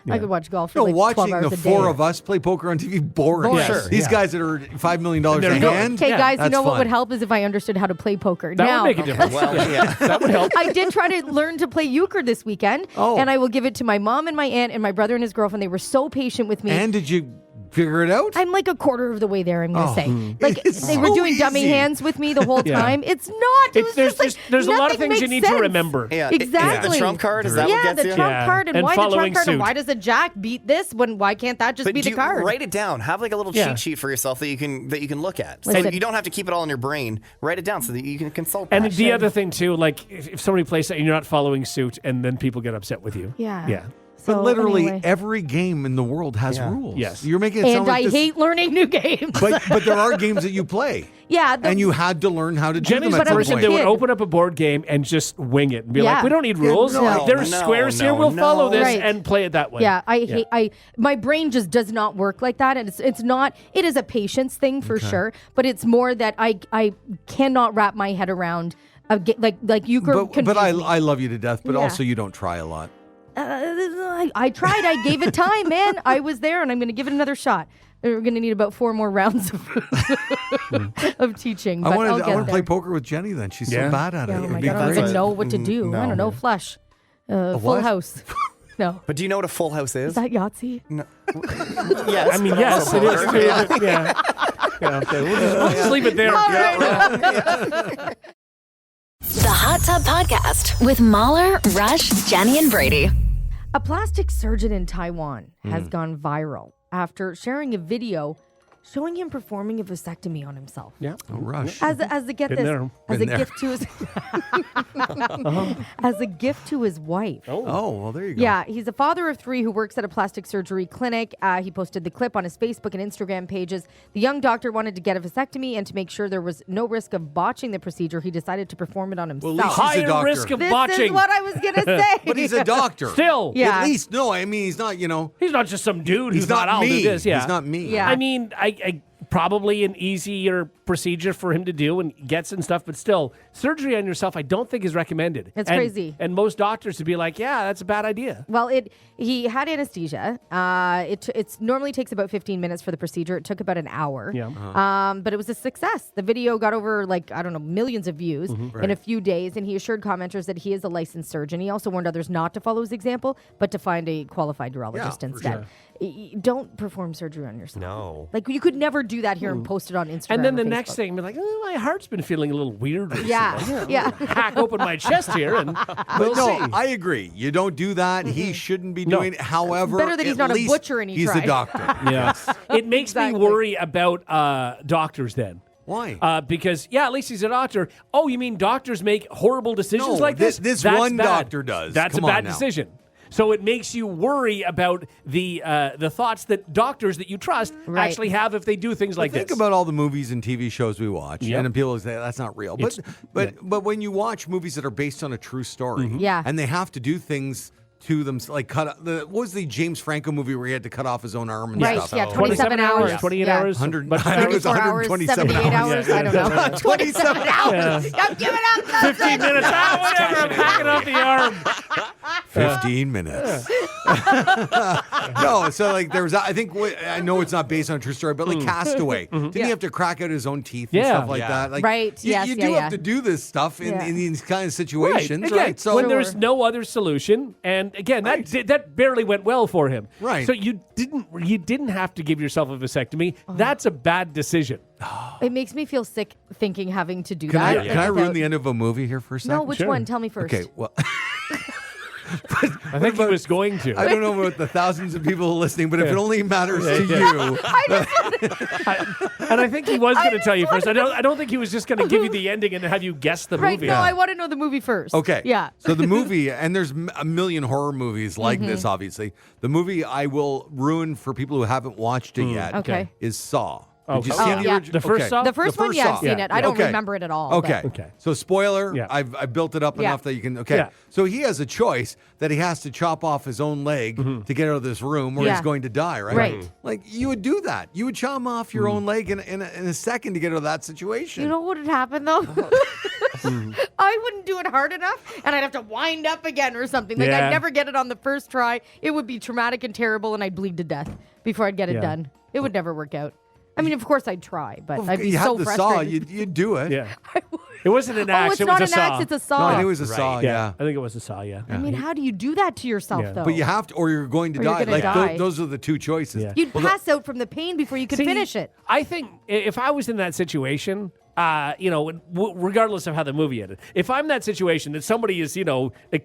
[SPEAKER 7] I could watch golf for
[SPEAKER 8] No,
[SPEAKER 7] like 12
[SPEAKER 8] watching
[SPEAKER 7] hours
[SPEAKER 8] the
[SPEAKER 7] a
[SPEAKER 8] four
[SPEAKER 7] day.
[SPEAKER 8] of us play poker on TV, boring.
[SPEAKER 7] Boring.
[SPEAKER 6] Sure,
[SPEAKER 8] These
[SPEAKER 6] yeah.
[SPEAKER 8] guys that are $5 million a
[SPEAKER 5] they're good.
[SPEAKER 8] hand.
[SPEAKER 7] Okay,
[SPEAKER 5] Yeah,
[SPEAKER 7] guys, you
[SPEAKER 8] that's
[SPEAKER 7] know what
[SPEAKER 8] fun.
[SPEAKER 7] would help is if I understood how to play poker.
[SPEAKER 5] That
[SPEAKER 7] now,
[SPEAKER 5] would make a difference.
[SPEAKER 6] Well, yeah.
[SPEAKER 5] That would help.
[SPEAKER 7] I did try to learn to play euchre this weekend,
[SPEAKER 8] Oh.
[SPEAKER 7] and I will give it to my mom and my aunt and my brother and his girlfriend. They were so patient with me.
[SPEAKER 8] And did you figure it out?
[SPEAKER 7] I'm like a quarter of the way there, I'm going to
[SPEAKER 8] Oh.
[SPEAKER 7] say. Like,
[SPEAKER 8] It's
[SPEAKER 7] they were
[SPEAKER 8] so
[SPEAKER 7] doing dummy
[SPEAKER 8] easy.
[SPEAKER 7] hands with me the whole
[SPEAKER 5] Yeah.
[SPEAKER 7] time. It's not. It was
[SPEAKER 5] There's
[SPEAKER 7] just like,
[SPEAKER 5] there's a lot of
[SPEAKER 7] nothing
[SPEAKER 5] things you
[SPEAKER 7] makes
[SPEAKER 5] need
[SPEAKER 7] sense.
[SPEAKER 5] to remember.
[SPEAKER 6] Yeah.
[SPEAKER 7] Exactly.
[SPEAKER 6] The trump card is that
[SPEAKER 7] yeah,
[SPEAKER 6] what gets
[SPEAKER 7] the
[SPEAKER 6] you?
[SPEAKER 7] trump
[SPEAKER 5] Yeah.
[SPEAKER 7] card. And
[SPEAKER 5] And
[SPEAKER 7] why the
[SPEAKER 5] following
[SPEAKER 7] trump card?
[SPEAKER 5] suit.
[SPEAKER 7] And why does a jack beat this? Why can't that just
[SPEAKER 6] But
[SPEAKER 7] be the
[SPEAKER 6] do
[SPEAKER 7] card?
[SPEAKER 6] write it down. Have like a little
[SPEAKER 5] Yeah.
[SPEAKER 6] cheat sheet for yourself that you can look at. So
[SPEAKER 7] Listen.
[SPEAKER 6] you don't have to keep it all in your brain. Write it down so that you can consult.
[SPEAKER 5] And
[SPEAKER 6] that.
[SPEAKER 5] the other thing too, like if somebody plays that and you're not following suit, and then people get upset with you.
[SPEAKER 7] Yeah.
[SPEAKER 5] Yeah.
[SPEAKER 8] But
[SPEAKER 7] So,
[SPEAKER 8] literally
[SPEAKER 7] anyway.
[SPEAKER 8] every game in the world has
[SPEAKER 6] Yeah.
[SPEAKER 8] rules.
[SPEAKER 5] Yes.
[SPEAKER 8] You're making it
[SPEAKER 7] And
[SPEAKER 8] sound like
[SPEAKER 7] I
[SPEAKER 8] this,
[SPEAKER 7] hate learning new games.
[SPEAKER 8] but there are games that you play,
[SPEAKER 7] yeah.
[SPEAKER 8] and you had to learn how to do
[SPEAKER 5] Jenny's
[SPEAKER 8] them
[SPEAKER 5] the
[SPEAKER 8] at some
[SPEAKER 5] person
[SPEAKER 8] point.
[SPEAKER 5] that would
[SPEAKER 7] Kid.
[SPEAKER 5] open up a board game and just wing it and be
[SPEAKER 7] Yeah.
[SPEAKER 5] like, "We don't need rules.
[SPEAKER 8] no,
[SPEAKER 5] Like, there's
[SPEAKER 6] no,
[SPEAKER 5] squares
[SPEAKER 6] no,
[SPEAKER 5] here. We'll follow
[SPEAKER 6] no.
[SPEAKER 5] this
[SPEAKER 7] Right.
[SPEAKER 5] and play it that way."
[SPEAKER 7] Yeah, I hate. My brain just does not work like that, and it's not. It is a patience thing for sure, but it's more that I cannot wrap my head around like you could.
[SPEAKER 8] But I love you to death, but
[SPEAKER 7] Yeah.
[SPEAKER 8] also you don't try a lot.
[SPEAKER 7] I tried. I gave it time, man. I was there, and I'm going to give it another shot. We're going to need about 4 more rounds of teaching. But
[SPEAKER 8] I
[SPEAKER 7] I'll
[SPEAKER 8] want
[SPEAKER 7] get
[SPEAKER 8] to play
[SPEAKER 7] there.
[SPEAKER 8] poker with Jenny. Then she's
[SPEAKER 5] Yeah.
[SPEAKER 8] so bad at it.
[SPEAKER 7] Yeah, oh
[SPEAKER 8] It'd
[SPEAKER 7] my
[SPEAKER 8] be
[SPEAKER 7] God, I don't
[SPEAKER 8] great.
[SPEAKER 7] even know what to do.
[SPEAKER 6] No.
[SPEAKER 7] I don't know. Flush. Full
[SPEAKER 8] what?
[SPEAKER 7] house. No.
[SPEAKER 6] But do you know what a full house is?
[SPEAKER 7] Is that Yahtzee?
[SPEAKER 6] Yes.
[SPEAKER 5] I mean, yes, it is. Too. Yeah. Yeah. Okay. We'll just leave it there.
[SPEAKER 7] All right.
[SPEAKER 3] The Hot Tub Podcast with Mahler, Rush, Jenny, and Brady.
[SPEAKER 7] A plastic surgeon in Taiwan has gone viral after sharing a video showing him performing a vasectomy on himself.
[SPEAKER 5] Yeah.
[SPEAKER 8] Oh, Rush.
[SPEAKER 7] As a get
[SPEAKER 5] Been
[SPEAKER 7] this,
[SPEAKER 5] there.
[SPEAKER 7] as
[SPEAKER 8] Been
[SPEAKER 7] a
[SPEAKER 8] there.
[SPEAKER 7] gift to his as a gift to his wife.
[SPEAKER 8] Oh, well, there you go.
[SPEAKER 7] Yeah, he's a father of 3 who works at a plastic surgery clinic. He posted the clip on his Facebook and Instagram pages. The young doctor wanted to get a vasectomy, and to make sure there was no risk of botching the procedure, he decided to perform it on himself.
[SPEAKER 8] Well, at least he's a
[SPEAKER 5] Higher
[SPEAKER 8] doctor.
[SPEAKER 5] risk of
[SPEAKER 7] This
[SPEAKER 5] botching.
[SPEAKER 7] is what I was going to say.
[SPEAKER 8] But he's a doctor.
[SPEAKER 5] Still.
[SPEAKER 7] Yeah.
[SPEAKER 8] At least, no, I mean, he's not,
[SPEAKER 5] He's not just some dude
[SPEAKER 8] he's
[SPEAKER 5] who's
[SPEAKER 8] not
[SPEAKER 5] I'll
[SPEAKER 8] me.
[SPEAKER 5] do this. Yeah.
[SPEAKER 8] He's not me.
[SPEAKER 7] Yeah.
[SPEAKER 5] I mean, I probably an easier procedure for him to do and gets and stuff, but still, surgery on yourself I don't think is recommended.
[SPEAKER 7] It's
[SPEAKER 5] And-
[SPEAKER 7] crazy.
[SPEAKER 5] And most doctors would be like, yeah, that's a bad idea.
[SPEAKER 7] Well, he had anesthesia. It normally takes about 15 minutes for the procedure. It took about an hour.
[SPEAKER 5] Yeah.
[SPEAKER 7] But it was a success. The video got over millions of views in a few days, and he assured commenters that he is a licensed surgeon. He also warned others not to follow his example, but to find a qualified urologist
[SPEAKER 8] for
[SPEAKER 7] instead. Don't perform surgery on yourself.
[SPEAKER 6] No.
[SPEAKER 7] Like, you could never do that here and post it on Instagram.
[SPEAKER 5] And then
[SPEAKER 7] or
[SPEAKER 5] the next
[SPEAKER 7] Facebook.
[SPEAKER 5] thing, be like, oh, my heart's been feeling a little weird recently.
[SPEAKER 7] Yeah.
[SPEAKER 5] Hack open my chest here and we'll
[SPEAKER 8] But no,
[SPEAKER 5] see.
[SPEAKER 8] I agree. You don't do that. He shouldn't be doing it. However,
[SPEAKER 7] Better that he's
[SPEAKER 8] at
[SPEAKER 7] not a
[SPEAKER 8] least
[SPEAKER 7] butcher and he
[SPEAKER 8] he's
[SPEAKER 7] tried.
[SPEAKER 8] a doctor.
[SPEAKER 5] Yeah. It makes
[SPEAKER 7] Exactly.
[SPEAKER 5] me worry about doctors then.
[SPEAKER 8] Why?
[SPEAKER 5] Because, at least he's a doctor. Oh, you mean doctors make horrible decisions
[SPEAKER 8] No,
[SPEAKER 5] like this?
[SPEAKER 8] this
[SPEAKER 5] That's
[SPEAKER 8] one
[SPEAKER 5] bad.
[SPEAKER 8] doctor does.
[SPEAKER 5] That's
[SPEAKER 8] Come
[SPEAKER 5] a
[SPEAKER 8] on
[SPEAKER 5] bad
[SPEAKER 8] now.
[SPEAKER 5] decision. So it makes you worry about the thoughts that doctors that you trust
[SPEAKER 7] Right.
[SPEAKER 5] actually have if they do things like
[SPEAKER 8] Think
[SPEAKER 5] this.
[SPEAKER 8] about all the movies and TV shows we watch,
[SPEAKER 5] Yep.
[SPEAKER 8] and people say that's not real. But when you watch movies that are based on a true story,
[SPEAKER 7] Yeah.
[SPEAKER 8] and they have to do things to them, like what was the James Franco movie where he had to cut off his own arm and
[SPEAKER 7] Right,
[SPEAKER 8] stuff?
[SPEAKER 7] yeah, 27 hours.
[SPEAKER 5] 28
[SPEAKER 7] Yeah.
[SPEAKER 5] hours.
[SPEAKER 8] 100
[SPEAKER 5] But
[SPEAKER 8] I think it was
[SPEAKER 7] 34 hours,
[SPEAKER 8] 127
[SPEAKER 7] 78
[SPEAKER 8] hours.
[SPEAKER 7] hours. I don't know.
[SPEAKER 8] 27
[SPEAKER 7] hours. I'm giving up.
[SPEAKER 5] 15 minutes. Whatever. I'm hacking off the arm.
[SPEAKER 8] 15 minutes. No, so like there was, I think, I know it's not based on a true story, but like Castaway. Didn't he have to crack out his own teeth and
[SPEAKER 5] Yeah.
[SPEAKER 8] stuff like that? Like,
[SPEAKER 7] Right, yes,
[SPEAKER 8] You
[SPEAKER 7] yeah,
[SPEAKER 8] do
[SPEAKER 7] yeah.
[SPEAKER 8] have to do this stuff in these kind of situations,
[SPEAKER 5] Again,
[SPEAKER 8] right? So
[SPEAKER 5] when there's no other solution, and again, that barely went well for him.
[SPEAKER 8] Right.
[SPEAKER 5] So you didn't have to give yourself a vasectomy. That's a bad decision.
[SPEAKER 7] It makes me feel sick thinking having to do
[SPEAKER 8] Can
[SPEAKER 7] that.
[SPEAKER 8] I ruin
[SPEAKER 7] without-
[SPEAKER 8] the end of a movie here for a second?
[SPEAKER 7] No, which one? Tell me first.
[SPEAKER 8] Okay, well,
[SPEAKER 5] I think he was going to.
[SPEAKER 8] I don't know about the thousands of people listening, but if it only matters to you,
[SPEAKER 5] And I think he was going to tell you first. I don't think he was just going to give you the ending and have you guess the
[SPEAKER 7] Right,
[SPEAKER 5] movie.
[SPEAKER 7] no, I want to know the movie first.
[SPEAKER 8] Okay.
[SPEAKER 7] Yeah.
[SPEAKER 8] So the movie, and there's a million horror movies like this, obviously. The movie I will ruin for people who haven't watched it yet
[SPEAKER 7] Okay.
[SPEAKER 8] is Saw.
[SPEAKER 5] Oh,
[SPEAKER 8] Did you
[SPEAKER 5] oh,
[SPEAKER 8] see
[SPEAKER 5] yeah.
[SPEAKER 8] the
[SPEAKER 5] The
[SPEAKER 8] original?
[SPEAKER 5] first Saw?
[SPEAKER 7] The first one, yeah, I've
[SPEAKER 8] Saw.
[SPEAKER 7] seen it. I don't
[SPEAKER 8] Okay.
[SPEAKER 7] remember it at all.
[SPEAKER 8] Okay.
[SPEAKER 7] but-
[SPEAKER 5] Okay.
[SPEAKER 8] So spoiler,
[SPEAKER 5] Yeah.
[SPEAKER 8] I built it up
[SPEAKER 7] Yeah.
[SPEAKER 8] enough that you can. Okay.
[SPEAKER 5] Yeah.
[SPEAKER 8] So he has a choice that he has to chop off his own leg to get out of this room, or
[SPEAKER 7] Yeah.
[SPEAKER 8] he's going to die. Right.
[SPEAKER 7] Right.
[SPEAKER 8] Like you would do that. You would chop off your own leg in a second to get out of that situation.
[SPEAKER 7] You know what would happen though? I wouldn't do it hard enough, and I'd have to wind up again or something. Like
[SPEAKER 5] Yeah.
[SPEAKER 7] I'd never get it on the first try. It would be traumatic and terrible, and I'd bleed to death before I'd get it
[SPEAKER 5] Yeah.
[SPEAKER 7] done. It would never work out. I mean, of course I'd try, but I'd be
[SPEAKER 8] you
[SPEAKER 7] so
[SPEAKER 8] had the
[SPEAKER 7] frustrated.
[SPEAKER 8] Saw. You'd do it.
[SPEAKER 5] Yeah. It wasn't an
[SPEAKER 7] Oh,
[SPEAKER 5] axe.
[SPEAKER 7] it's
[SPEAKER 5] it was
[SPEAKER 7] not
[SPEAKER 5] a
[SPEAKER 7] an
[SPEAKER 5] saw.
[SPEAKER 7] axe, it's a
[SPEAKER 8] No,
[SPEAKER 7] saw.
[SPEAKER 8] I think it was a Saw. Yeah.
[SPEAKER 5] I think it was a saw. Yeah.
[SPEAKER 7] I mean, how do you do that to yourself,
[SPEAKER 5] Yeah.
[SPEAKER 7] though?
[SPEAKER 8] But you have to, or you're going to
[SPEAKER 7] Or you're
[SPEAKER 8] die.
[SPEAKER 7] gonna
[SPEAKER 8] Like
[SPEAKER 7] die.
[SPEAKER 8] those are the two choices.
[SPEAKER 5] Yeah.
[SPEAKER 7] You'd pass out from the pain before you could
[SPEAKER 5] See,
[SPEAKER 7] finish it.
[SPEAKER 5] I think if I was in that situation, regardless of how the movie ended, if I'm in that situation that somebody is,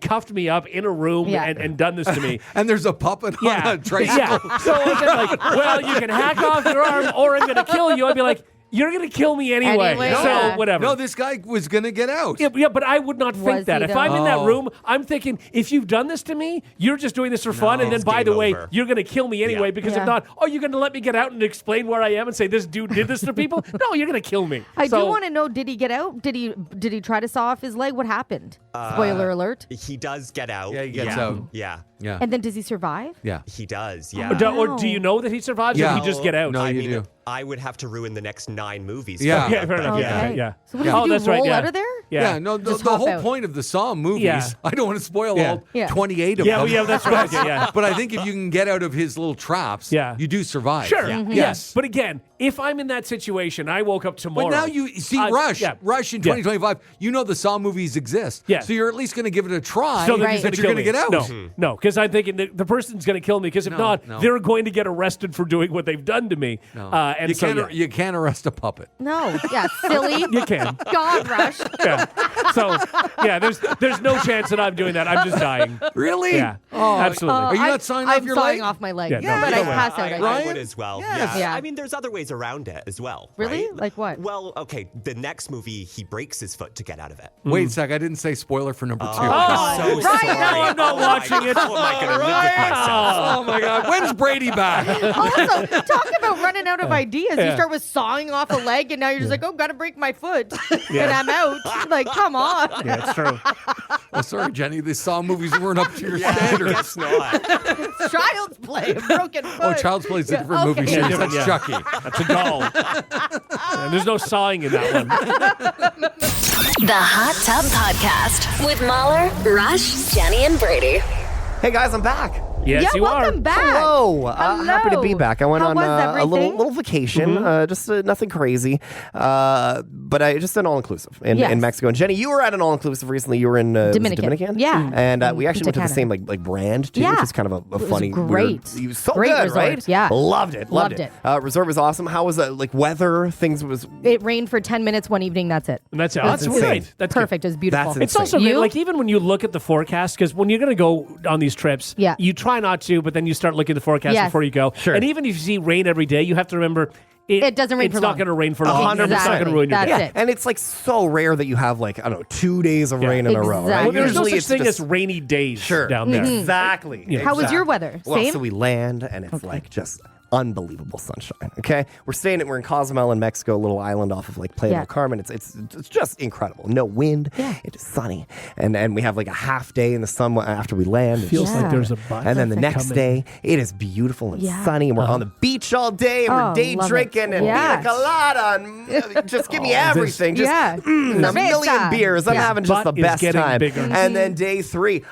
[SPEAKER 5] cuffed me up in a room
[SPEAKER 7] Yeah.
[SPEAKER 5] and done this to me.
[SPEAKER 8] And there's a puppet on a tricycle.
[SPEAKER 5] Yeah. So it's like, well, you can hack off your arm or I'm going to kill you. I'd be like, you're going to kill me anyway.
[SPEAKER 7] Anyway,
[SPEAKER 5] So
[SPEAKER 7] yeah.
[SPEAKER 5] whatever.
[SPEAKER 8] No, this guy was going to get out.
[SPEAKER 5] Yeah, but I would not think
[SPEAKER 7] Was
[SPEAKER 5] that.
[SPEAKER 7] he
[SPEAKER 5] If I'm in that
[SPEAKER 8] though?
[SPEAKER 5] room, I'm thinking, if you've done this to me, you're just doing this for fun. And then,
[SPEAKER 6] It's
[SPEAKER 5] by the
[SPEAKER 6] game
[SPEAKER 5] way,
[SPEAKER 6] over.
[SPEAKER 5] you're going to kill me anyway because
[SPEAKER 7] Yeah.
[SPEAKER 5] if not, you're going to let me get out and explain where I am and say, this dude did this to people? No, you're going to kill me.
[SPEAKER 7] I
[SPEAKER 5] So-
[SPEAKER 7] do want to know, did he get out? Did he try to saw off his leg? What happened? Spoiler alert.
[SPEAKER 6] He does get out.
[SPEAKER 8] Yeah, he gets out.
[SPEAKER 6] Yeah.
[SPEAKER 8] Yeah.
[SPEAKER 7] And then does he survive?
[SPEAKER 8] Yeah.
[SPEAKER 6] He does. Yeah.
[SPEAKER 5] Or do you know that he survives or
[SPEAKER 8] Yeah.
[SPEAKER 5] did he just get out?
[SPEAKER 8] No,
[SPEAKER 6] I
[SPEAKER 8] you
[SPEAKER 6] mean,
[SPEAKER 8] do.
[SPEAKER 6] I would have to ruin the next 9 movies.
[SPEAKER 8] Yeah.
[SPEAKER 5] Yeah, fair enough.
[SPEAKER 7] Okay.
[SPEAKER 5] Yeah.
[SPEAKER 7] So what does he do?
[SPEAKER 5] that's right,
[SPEAKER 7] Roll
[SPEAKER 5] yeah.
[SPEAKER 7] out of there?
[SPEAKER 5] Yeah.
[SPEAKER 8] No, the
[SPEAKER 7] Just hop
[SPEAKER 8] whole
[SPEAKER 7] out.
[SPEAKER 8] point of the Saw movies,
[SPEAKER 5] Yeah.
[SPEAKER 8] I don't want to spoil
[SPEAKER 5] Yeah.
[SPEAKER 8] all
[SPEAKER 7] Yeah.
[SPEAKER 8] 28 of
[SPEAKER 5] Yeah,
[SPEAKER 8] them.
[SPEAKER 5] yeah, that's right. Okay, yeah.
[SPEAKER 8] But I think if you can get out of his little traps,
[SPEAKER 5] Yeah.
[SPEAKER 8] you do survive.
[SPEAKER 5] Sure.
[SPEAKER 7] Mm-hmm.
[SPEAKER 5] Yes. But again, if I'm in that situation, I woke up tomorrow.
[SPEAKER 8] But now you see
[SPEAKER 5] yeah.
[SPEAKER 8] Rush in 2025. You know the Saw movies exist.
[SPEAKER 5] Yes.
[SPEAKER 8] So you're at least going to give it a try.
[SPEAKER 5] So
[SPEAKER 8] that you're going to get out.
[SPEAKER 5] No, because I'm thinking the person's going to kill me. Because if not, they're going to get arrested for doing what they've done to me.
[SPEAKER 8] No.
[SPEAKER 5] And
[SPEAKER 8] you can't arrest a puppet.
[SPEAKER 7] No, yeah, silly.
[SPEAKER 5] You can.
[SPEAKER 7] God, Rush.
[SPEAKER 5] Yeah. So there's no chance that I'm doing that. I'm just dying.
[SPEAKER 8] Really?
[SPEAKER 5] Yeah. Absolutely.
[SPEAKER 8] Are you not sawing off your leg?
[SPEAKER 7] I'm sawing off my leg.
[SPEAKER 5] Yeah, no,
[SPEAKER 7] but
[SPEAKER 5] no
[SPEAKER 7] I
[SPEAKER 5] way.
[SPEAKER 7] pass out.
[SPEAKER 10] I would as well.
[SPEAKER 7] Yes. Yeah.
[SPEAKER 10] I mean, there's other ways around it as well.
[SPEAKER 7] Really?
[SPEAKER 10] Right?
[SPEAKER 7] Like what?
[SPEAKER 10] Well, okay, the next movie, he breaks his foot to get out of it.
[SPEAKER 8] Wait a sec. I didn't say spoiler for number 2.
[SPEAKER 10] I'm so
[SPEAKER 5] right
[SPEAKER 10] sorry.
[SPEAKER 5] now I'm not watching it.
[SPEAKER 10] How am I going to live with myself?
[SPEAKER 8] Oh my God. When's Brady back?
[SPEAKER 7] Also, talk about running out of ideas. You start with sawing off a leg, and now you're just like, oh, gotta break my foot, and I'm out. Like, come on.
[SPEAKER 5] Yeah, it's true.
[SPEAKER 8] Oh, sorry, Jenny. These Saw movies weren't up to your standards.
[SPEAKER 10] Guess not.
[SPEAKER 7] Child's Play, a broken foot.
[SPEAKER 8] Oh, Child's Play is a different movie.
[SPEAKER 7] okay.
[SPEAKER 8] Series.
[SPEAKER 5] Yeah,
[SPEAKER 8] That's
[SPEAKER 5] yeah.
[SPEAKER 8] Chucky.
[SPEAKER 5] That's a doll. And there's no sawing in that one.
[SPEAKER 3] The Hot Tub Podcast with Mahler, Rush, Jenny, and Brady.
[SPEAKER 6] Hey guys, I'm back.
[SPEAKER 5] Yes, you are.
[SPEAKER 7] welcome back.
[SPEAKER 6] Hello. Happy to be back. I went
[SPEAKER 7] How
[SPEAKER 6] on
[SPEAKER 7] was
[SPEAKER 6] a
[SPEAKER 7] everything?
[SPEAKER 6] little vacation, just nothing crazy, but I just an all-inclusive in
[SPEAKER 7] Yes.
[SPEAKER 6] Mexico. And Jenny, you were at an all-inclusive recently. You were in was it Dominican?
[SPEAKER 7] Yeah.
[SPEAKER 6] And we actually went to the
[SPEAKER 7] Punta
[SPEAKER 6] same like brand too,
[SPEAKER 7] Yeah.
[SPEAKER 6] which is kind of a
[SPEAKER 7] It was
[SPEAKER 6] funny,
[SPEAKER 7] great.
[SPEAKER 6] weird, so
[SPEAKER 7] Great
[SPEAKER 6] good,
[SPEAKER 7] resort,
[SPEAKER 6] right?
[SPEAKER 7] yeah.
[SPEAKER 6] Loved it.
[SPEAKER 7] Loved it.
[SPEAKER 6] Resort was awesome. How was it? Like weather, things was.
[SPEAKER 7] It rained for 10 minutes one evening. That's it.
[SPEAKER 5] And that's it.
[SPEAKER 6] That's
[SPEAKER 5] That's
[SPEAKER 6] insane.
[SPEAKER 5] great. That's good.
[SPEAKER 7] Perfect. It was beautiful.
[SPEAKER 6] That's
[SPEAKER 5] It's also
[SPEAKER 7] You?
[SPEAKER 5] like even when you look at the forecast, because when you're going to go on these trips,
[SPEAKER 7] Yeah.
[SPEAKER 5] you try not to, but then you start looking at the forecast
[SPEAKER 7] Yes.
[SPEAKER 5] before you go.
[SPEAKER 6] Sure.
[SPEAKER 5] And even if you see rain every day, you have to remember
[SPEAKER 7] It doesn't rain
[SPEAKER 5] it's
[SPEAKER 7] for
[SPEAKER 5] not
[SPEAKER 7] long.
[SPEAKER 5] going to rain for long.
[SPEAKER 6] 100%.
[SPEAKER 5] It's not going to ruin your
[SPEAKER 7] That's
[SPEAKER 5] day.
[SPEAKER 6] Yeah,
[SPEAKER 7] it.
[SPEAKER 6] and it's like so rare that you have like, I don't know, 2 days of
[SPEAKER 5] Yeah.
[SPEAKER 6] rain in a row, right?
[SPEAKER 7] Exactly.
[SPEAKER 5] Well, there's no
[SPEAKER 6] Usually
[SPEAKER 5] such
[SPEAKER 6] it's
[SPEAKER 5] thing
[SPEAKER 6] just-
[SPEAKER 5] as rainy days
[SPEAKER 6] Sure.
[SPEAKER 5] down there.
[SPEAKER 6] Exactly.
[SPEAKER 5] Yeah.
[SPEAKER 7] How was your weather?
[SPEAKER 6] Well,
[SPEAKER 7] Same?
[SPEAKER 6] so we land and it's like just unbelievable sunshine. Okay, we're in Cozumel in Mexico, a little island off of like Playa del Carmen. It's just incredible. No wind.
[SPEAKER 7] Yeah.
[SPEAKER 6] It is sunny, and we have like a half day in the sun after we land. It's
[SPEAKER 5] Feels
[SPEAKER 6] just-
[SPEAKER 5] like there's a bus.
[SPEAKER 6] And then the
[SPEAKER 5] Perfect.
[SPEAKER 6] next day, it is beautiful and
[SPEAKER 7] Yeah.
[SPEAKER 6] sunny, and we're on the beach all day, and we're day
[SPEAKER 7] love it.
[SPEAKER 6] drinking and
[SPEAKER 7] Yes.
[SPEAKER 6] pina colada, and just give me everything. Just
[SPEAKER 7] Yeah.
[SPEAKER 6] a
[SPEAKER 7] Cerveza.
[SPEAKER 6] million beers. I'm
[SPEAKER 7] Yeah.
[SPEAKER 6] having just
[SPEAKER 5] Butt
[SPEAKER 6] the
[SPEAKER 5] is
[SPEAKER 6] best
[SPEAKER 5] getting
[SPEAKER 6] time.
[SPEAKER 5] bigger.
[SPEAKER 6] And then day 3,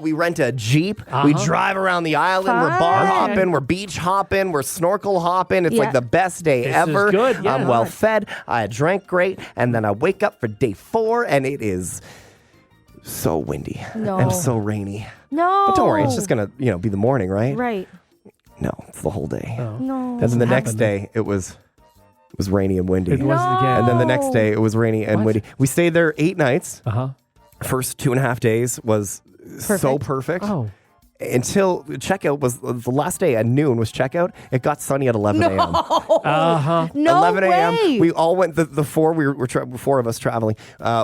[SPEAKER 6] we rent a Jeep. We drive around the island. We're bar
[SPEAKER 7] Fun.
[SPEAKER 6] hopping. We're beach hopping. We're snorkel hopping. It's
[SPEAKER 7] Yeah.
[SPEAKER 6] like the best day
[SPEAKER 5] This is
[SPEAKER 6] ever.
[SPEAKER 5] good, yeah.
[SPEAKER 6] I'm well fed. I drank great. And then I wake up for day 4 and it is so windy
[SPEAKER 7] No.
[SPEAKER 6] and so rainy.
[SPEAKER 7] No.
[SPEAKER 6] But don't worry, it's just going to be the morning, right?
[SPEAKER 7] Right.
[SPEAKER 6] No, it's the whole day.
[SPEAKER 7] No.
[SPEAKER 6] And then the next day it was rainy and windy.
[SPEAKER 5] It was again.
[SPEAKER 6] And then the next day it was rainy and windy. We stayed there 8 nights. First 2.5 days was so perfect.
[SPEAKER 5] Oh.
[SPEAKER 6] Until checkout was the last day at noon was checkout. It got sunny at 11 a.m.
[SPEAKER 5] Uh-huh.
[SPEAKER 7] No
[SPEAKER 6] 11 a.m.
[SPEAKER 7] way.
[SPEAKER 6] We all went. The four we were 4 of us traveling.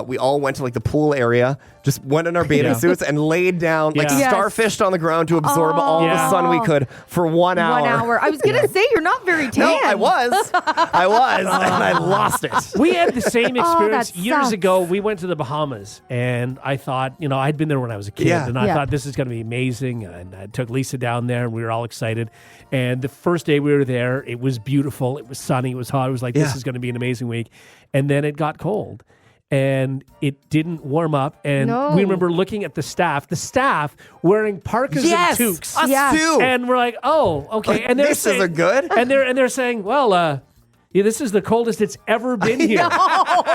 [SPEAKER 6] We all went to like the pool area. Just went in our bathing
[SPEAKER 5] Yeah.
[SPEAKER 6] suits and laid down like
[SPEAKER 5] Yeah.
[SPEAKER 7] Yes.
[SPEAKER 6] starfished on the ground to absorb all
[SPEAKER 5] Yeah.
[SPEAKER 6] the sun we could for 1 hour.
[SPEAKER 7] 1 hour. I was going to say, you're not very tan.
[SPEAKER 6] No, I was, and I lost it.
[SPEAKER 5] We had the same experience
[SPEAKER 7] that
[SPEAKER 5] years
[SPEAKER 7] sucks.
[SPEAKER 5] ago. We went to the Bahamas, and I thought, I'd been there when I was a kid,
[SPEAKER 6] Yeah.
[SPEAKER 5] and I
[SPEAKER 7] Yeah.
[SPEAKER 5] thought this is going to be amazing. And I took Lisa down there, and we were all excited. And the first day we were there, it was beautiful. It was sunny. It was hot. It was like, this
[SPEAKER 6] Yeah.
[SPEAKER 5] is going to be an amazing week. And then it got cold. And it didn't warm up. And
[SPEAKER 7] No.
[SPEAKER 5] we remember looking at the staff wearing parkas
[SPEAKER 6] Yes,
[SPEAKER 5] and toques.
[SPEAKER 6] us
[SPEAKER 7] Yeah.
[SPEAKER 6] too.
[SPEAKER 5] And we're like, oh, okay. And they're
[SPEAKER 6] This
[SPEAKER 5] saying,
[SPEAKER 6] isn't good.
[SPEAKER 5] And they're saying, well, yeah, this is the coldest it's ever been here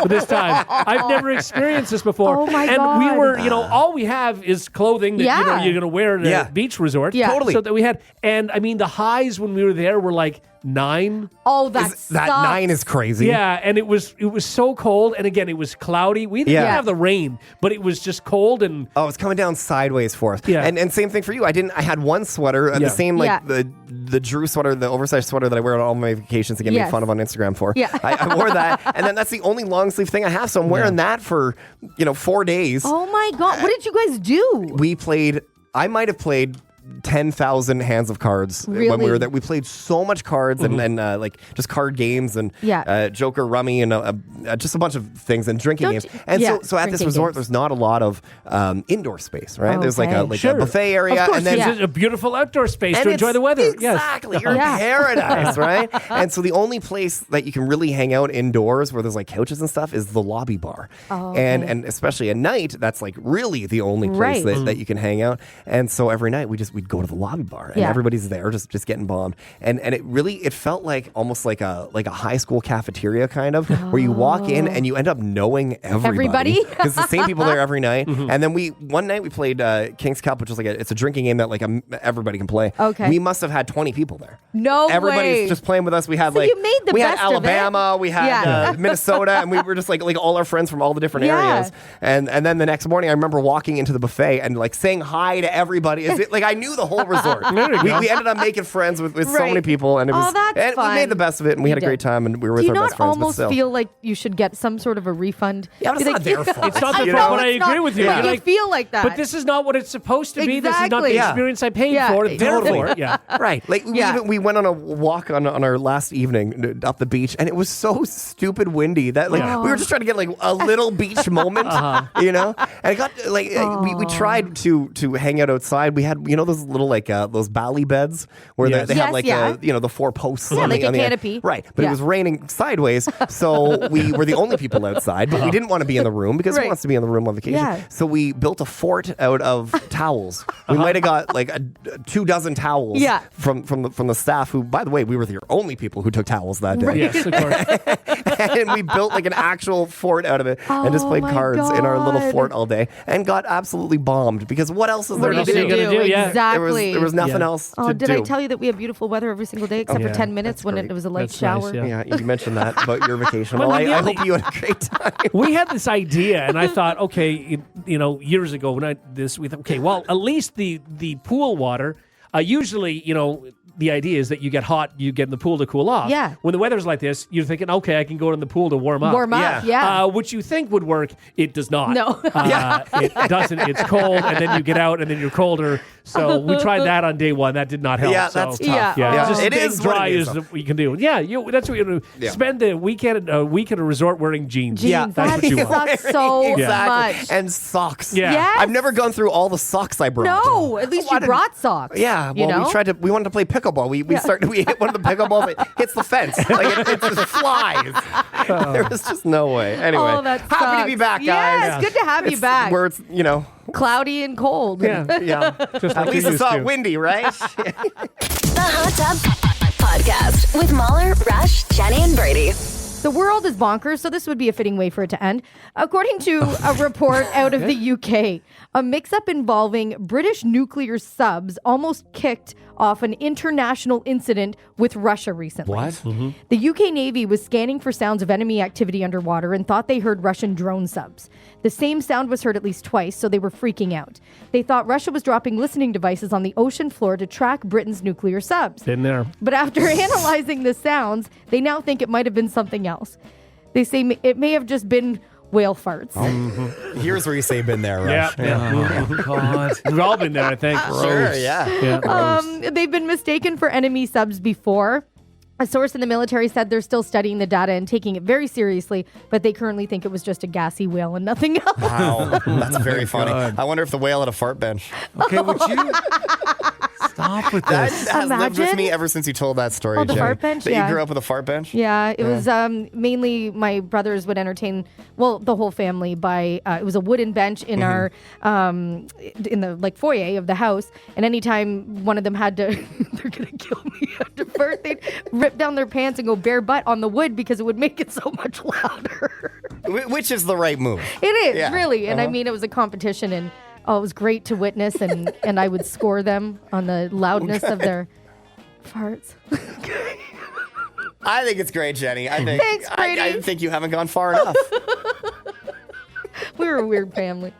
[SPEAKER 5] for this time. I've never experienced this before.
[SPEAKER 7] Oh, my
[SPEAKER 5] and we
[SPEAKER 7] God.
[SPEAKER 5] were, all we have is clothing that
[SPEAKER 7] Yeah.
[SPEAKER 5] you're going to wear at a
[SPEAKER 6] Yeah.
[SPEAKER 5] beach resort.
[SPEAKER 7] Yeah.
[SPEAKER 6] Totally.
[SPEAKER 5] So that we had, and I mean, the highs when we were there were like 9.
[SPEAKER 7] Oh, that
[SPEAKER 6] That
[SPEAKER 7] sucks.
[SPEAKER 6] 9 is crazy.
[SPEAKER 5] Yeah, and it was so cold, and again, it was cloudy. We didn't
[SPEAKER 6] Yeah.
[SPEAKER 5] have the rain, but it was just cold and.
[SPEAKER 6] Oh, it's coming down sideways for us.
[SPEAKER 5] Yeah.
[SPEAKER 6] And same thing for you. I had one sweater,
[SPEAKER 5] Yeah.
[SPEAKER 6] the same like
[SPEAKER 7] Yeah.
[SPEAKER 6] the Drew sweater, the oversized sweater that I wear on all my vacations to get made
[SPEAKER 7] Yes.
[SPEAKER 6] fun of on Instagram for.
[SPEAKER 7] Yeah.
[SPEAKER 6] I wore that, and then that's the only long sleeve thing I have. So I'm wearing that for 4 days.
[SPEAKER 7] Oh, my God. What did you guys do?
[SPEAKER 6] We played. I might have played 10,000 hands of cards when we
[SPEAKER 7] Really?
[SPEAKER 6] were there. We played so much cards and like just card games and
[SPEAKER 7] Yeah.
[SPEAKER 6] Joker, Rummy, and just a bunch of things and drinking
[SPEAKER 7] Don't
[SPEAKER 6] games.
[SPEAKER 7] you-
[SPEAKER 6] And
[SPEAKER 7] yeah,
[SPEAKER 6] so at this
[SPEAKER 7] drinking
[SPEAKER 6] resort,
[SPEAKER 7] games.
[SPEAKER 6] there's not a lot of indoor space, right? There's like
[SPEAKER 7] Okay.
[SPEAKER 6] a buffet area,
[SPEAKER 5] Of course,
[SPEAKER 6] and then
[SPEAKER 5] it's a beautiful outdoor space
[SPEAKER 6] and
[SPEAKER 5] to enjoy
[SPEAKER 6] it's-
[SPEAKER 5] the weather.
[SPEAKER 6] Exactly.
[SPEAKER 5] Yes.
[SPEAKER 6] You're
[SPEAKER 7] Yeah.
[SPEAKER 6] in paradise, right? And so the only place that you can really hang out indoors where there's like couches and stuff is the lobby bar.
[SPEAKER 7] Oh,
[SPEAKER 6] and especially at night, that's like really the only place
[SPEAKER 7] Right.
[SPEAKER 6] that you can hang out. And so every night we we'd go to the lobby bar and
[SPEAKER 7] Yeah.
[SPEAKER 6] everybody's there just getting bombed. And it felt like almost like a high school cafeteria kind of, where you walk in and you end up knowing everybody. Because it's the same people there every night. And then one night we played King's Cup, which is it's a drinking game that everybody can play.
[SPEAKER 7] Okay.
[SPEAKER 6] We must have had 20 people there.
[SPEAKER 7] No
[SPEAKER 6] Everybody's
[SPEAKER 7] way.
[SPEAKER 6] just playing with us. We had
[SPEAKER 7] So you made the
[SPEAKER 6] we
[SPEAKER 7] best
[SPEAKER 6] had
[SPEAKER 7] of it.
[SPEAKER 6] Alabama, we had Minnesota, and we were just like all our friends from all the different areas. And then the next morning, I remember walking into the buffet and saying hi to everybody. I knew the whole resort. We ended up making friends with so many people, and it was
[SPEAKER 7] that's fun.
[SPEAKER 6] we made the best of it, and we had a great time, and we were with our best friends.
[SPEAKER 7] Do you not almost
[SPEAKER 6] but still.
[SPEAKER 7] feel like you should get some sort of a refund?
[SPEAKER 6] Yeah, but it's not their fault.
[SPEAKER 5] It's not their fault, but I agree with you.
[SPEAKER 7] But
[SPEAKER 5] You're
[SPEAKER 7] you feel like that.
[SPEAKER 5] But this is not what it's supposed to be. This is not
[SPEAKER 7] Exactly.
[SPEAKER 5] the experience I paid for. Therefore,
[SPEAKER 6] right. We went on a walk on our last evening up the beach, and it was so stupid windy that we were just trying to get a little beach moment, And it got we tried to hang out outside. We had those little those bally beds where they have the four posts on
[SPEAKER 7] like
[SPEAKER 6] the
[SPEAKER 7] a
[SPEAKER 6] on the
[SPEAKER 7] canopy.
[SPEAKER 6] end. Right, but it was raining sideways, so we were the only people outside, but we didn't want to be in the room because who wants to be in the room on vacation?
[SPEAKER 7] Yeah.
[SPEAKER 6] So we built a fort out of towels. We might have got 24 towels from the staff, who, by the way, we were the only people who took towels that day.
[SPEAKER 7] Right.
[SPEAKER 5] Yes, of course.
[SPEAKER 6] And we built an actual fort out of it and just played cards in our little fort all day and got absolutely bombed because what else is there to do?
[SPEAKER 7] Exactly.
[SPEAKER 6] There was nothing else to do.
[SPEAKER 7] Did I tell you that we have beautiful weather every single day except for 10 minutes when it was a light shower?
[SPEAKER 5] Nice,
[SPEAKER 6] Yeah, you mentioned that about your vacation.
[SPEAKER 5] Well,
[SPEAKER 6] Well, I
[SPEAKER 5] really-
[SPEAKER 6] hope you had a great time.
[SPEAKER 5] We had this idea, and I thought, okay, years ago we thought, okay, well, at least the pool water. Usually, the idea is that you get hot, you get in the pool to cool off.
[SPEAKER 7] Yeah.
[SPEAKER 5] When the weather's like this, you're thinking, okay, I can go in the pool to warm up. Which you think would work, it does not.
[SPEAKER 7] No.
[SPEAKER 5] It doesn't. It's cold, and then you get out, and then you're colder. So we tried that on day one. That did not help.
[SPEAKER 6] Yeah,
[SPEAKER 5] so,
[SPEAKER 6] that's tough.
[SPEAKER 5] Just
[SPEAKER 6] it
[SPEAKER 5] staying
[SPEAKER 6] is
[SPEAKER 5] dry
[SPEAKER 6] what it is,
[SPEAKER 5] is
[SPEAKER 6] though.
[SPEAKER 5] what you can do. Yeah, that's what you do.
[SPEAKER 6] Yeah.
[SPEAKER 5] Spend a week at a resort wearing jeans.
[SPEAKER 7] Jeans.
[SPEAKER 5] That's what you want.
[SPEAKER 7] Sucks so much.
[SPEAKER 6] And socks.
[SPEAKER 5] Yeah.
[SPEAKER 7] Yes.
[SPEAKER 6] I've never gone through all the socks I brought.
[SPEAKER 7] No, at least you brought socks.
[SPEAKER 6] Yeah, well, we wanted to play pickleball. We hit one of the pickleballs, it hits the fence. It just flies. There was just no way. Anyway,
[SPEAKER 7] that
[SPEAKER 6] happy to be back, guys.
[SPEAKER 7] Yes, good to have you back.
[SPEAKER 6] Where it's,
[SPEAKER 7] Cloudy and cold.
[SPEAKER 6] yeah.
[SPEAKER 5] Just
[SPEAKER 6] At
[SPEAKER 5] like
[SPEAKER 6] least
[SPEAKER 5] you
[SPEAKER 6] it's
[SPEAKER 5] used
[SPEAKER 6] not
[SPEAKER 5] to.
[SPEAKER 6] windy, right?
[SPEAKER 3] The Hot Tub Podcast with Mahler, Rush, Jenny, and Brady.
[SPEAKER 7] The world is bonkers, so this would be a fitting way for it to end. According to a report out of the UK, a mix-up involving British nuclear subs almost kicked off an international incident with Russia recently.
[SPEAKER 6] What?
[SPEAKER 5] Mm-hmm.
[SPEAKER 7] The UK Navy was scanning for sounds of enemy activity underwater and thought they heard Russian drone subs. The same sound was heard at least twice, so they were freaking out. They thought Russia was dropping listening devices on the ocean floor to track Britain's nuclear subs.
[SPEAKER 5] Been there.
[SPEAKER 7] But after analyzing the sounds, they now think it might have been something else. They say it may have just been whale farts.
[SPEAKER 6] Here's where you say been there, Rush.
[SPEAKER 5] Yeah.
[SPEAKER 8] Oh, God.
[SPEAKER 5] We've all been there, I think.
[SPEAKER 6] Sure, yeah.
[SPEAKER 7] They've been mistaken for enemy subs before. A source in the military said they're still studying the data and taking it very seriously, but they currently think it was just a gassy whale and nothing else.
[SPEAKER 6] Wow, that's very funny. I wonder if the whale had a fart bench.
[SPEAKER 8] Okay, would you stop with
[SPEAKER 6] That
[SPEAKER 8] this?
[SPEAKER 6] has lived with
[SPEAKER 7] Imagine.
[SPEAKER 6] me ever since you told that story,
[SPEAKER 7] Oh, the
[SPEAKER 6] Jenny.
[SPEAKER 7] fart bench?
[SPEAKER 6] That
[SPEAKER 7] Yeah.
[SPEAKER 6] you grew up with a fart bench?
[SPEAKER 7] Yeah, it was mainly my brothers would entertain, the whole family by, it was a wooden bench in our, in the foyer of the house. And anytime one of them had to, they're going to kill me, had to fart, they'd rip down their pants and go bare butt on the wood because it would make it so much louder.
[SPEAKER 6] Which is the right move.
[SPEAKER 7] It is,
[SPEAKER 6] Yeah.
[SPEAKER 7] really. And I mean, it was a competition and it was great to witness and I would score them on the loudness of their farts.
[SPEAKER 6] I think it's great, Jenny. I think
[SPEAKER 7] Thanks, Brady.
[SPEAKER 6] I think you haven't gone far enough.
[SPEAKER 7] We were a weird family.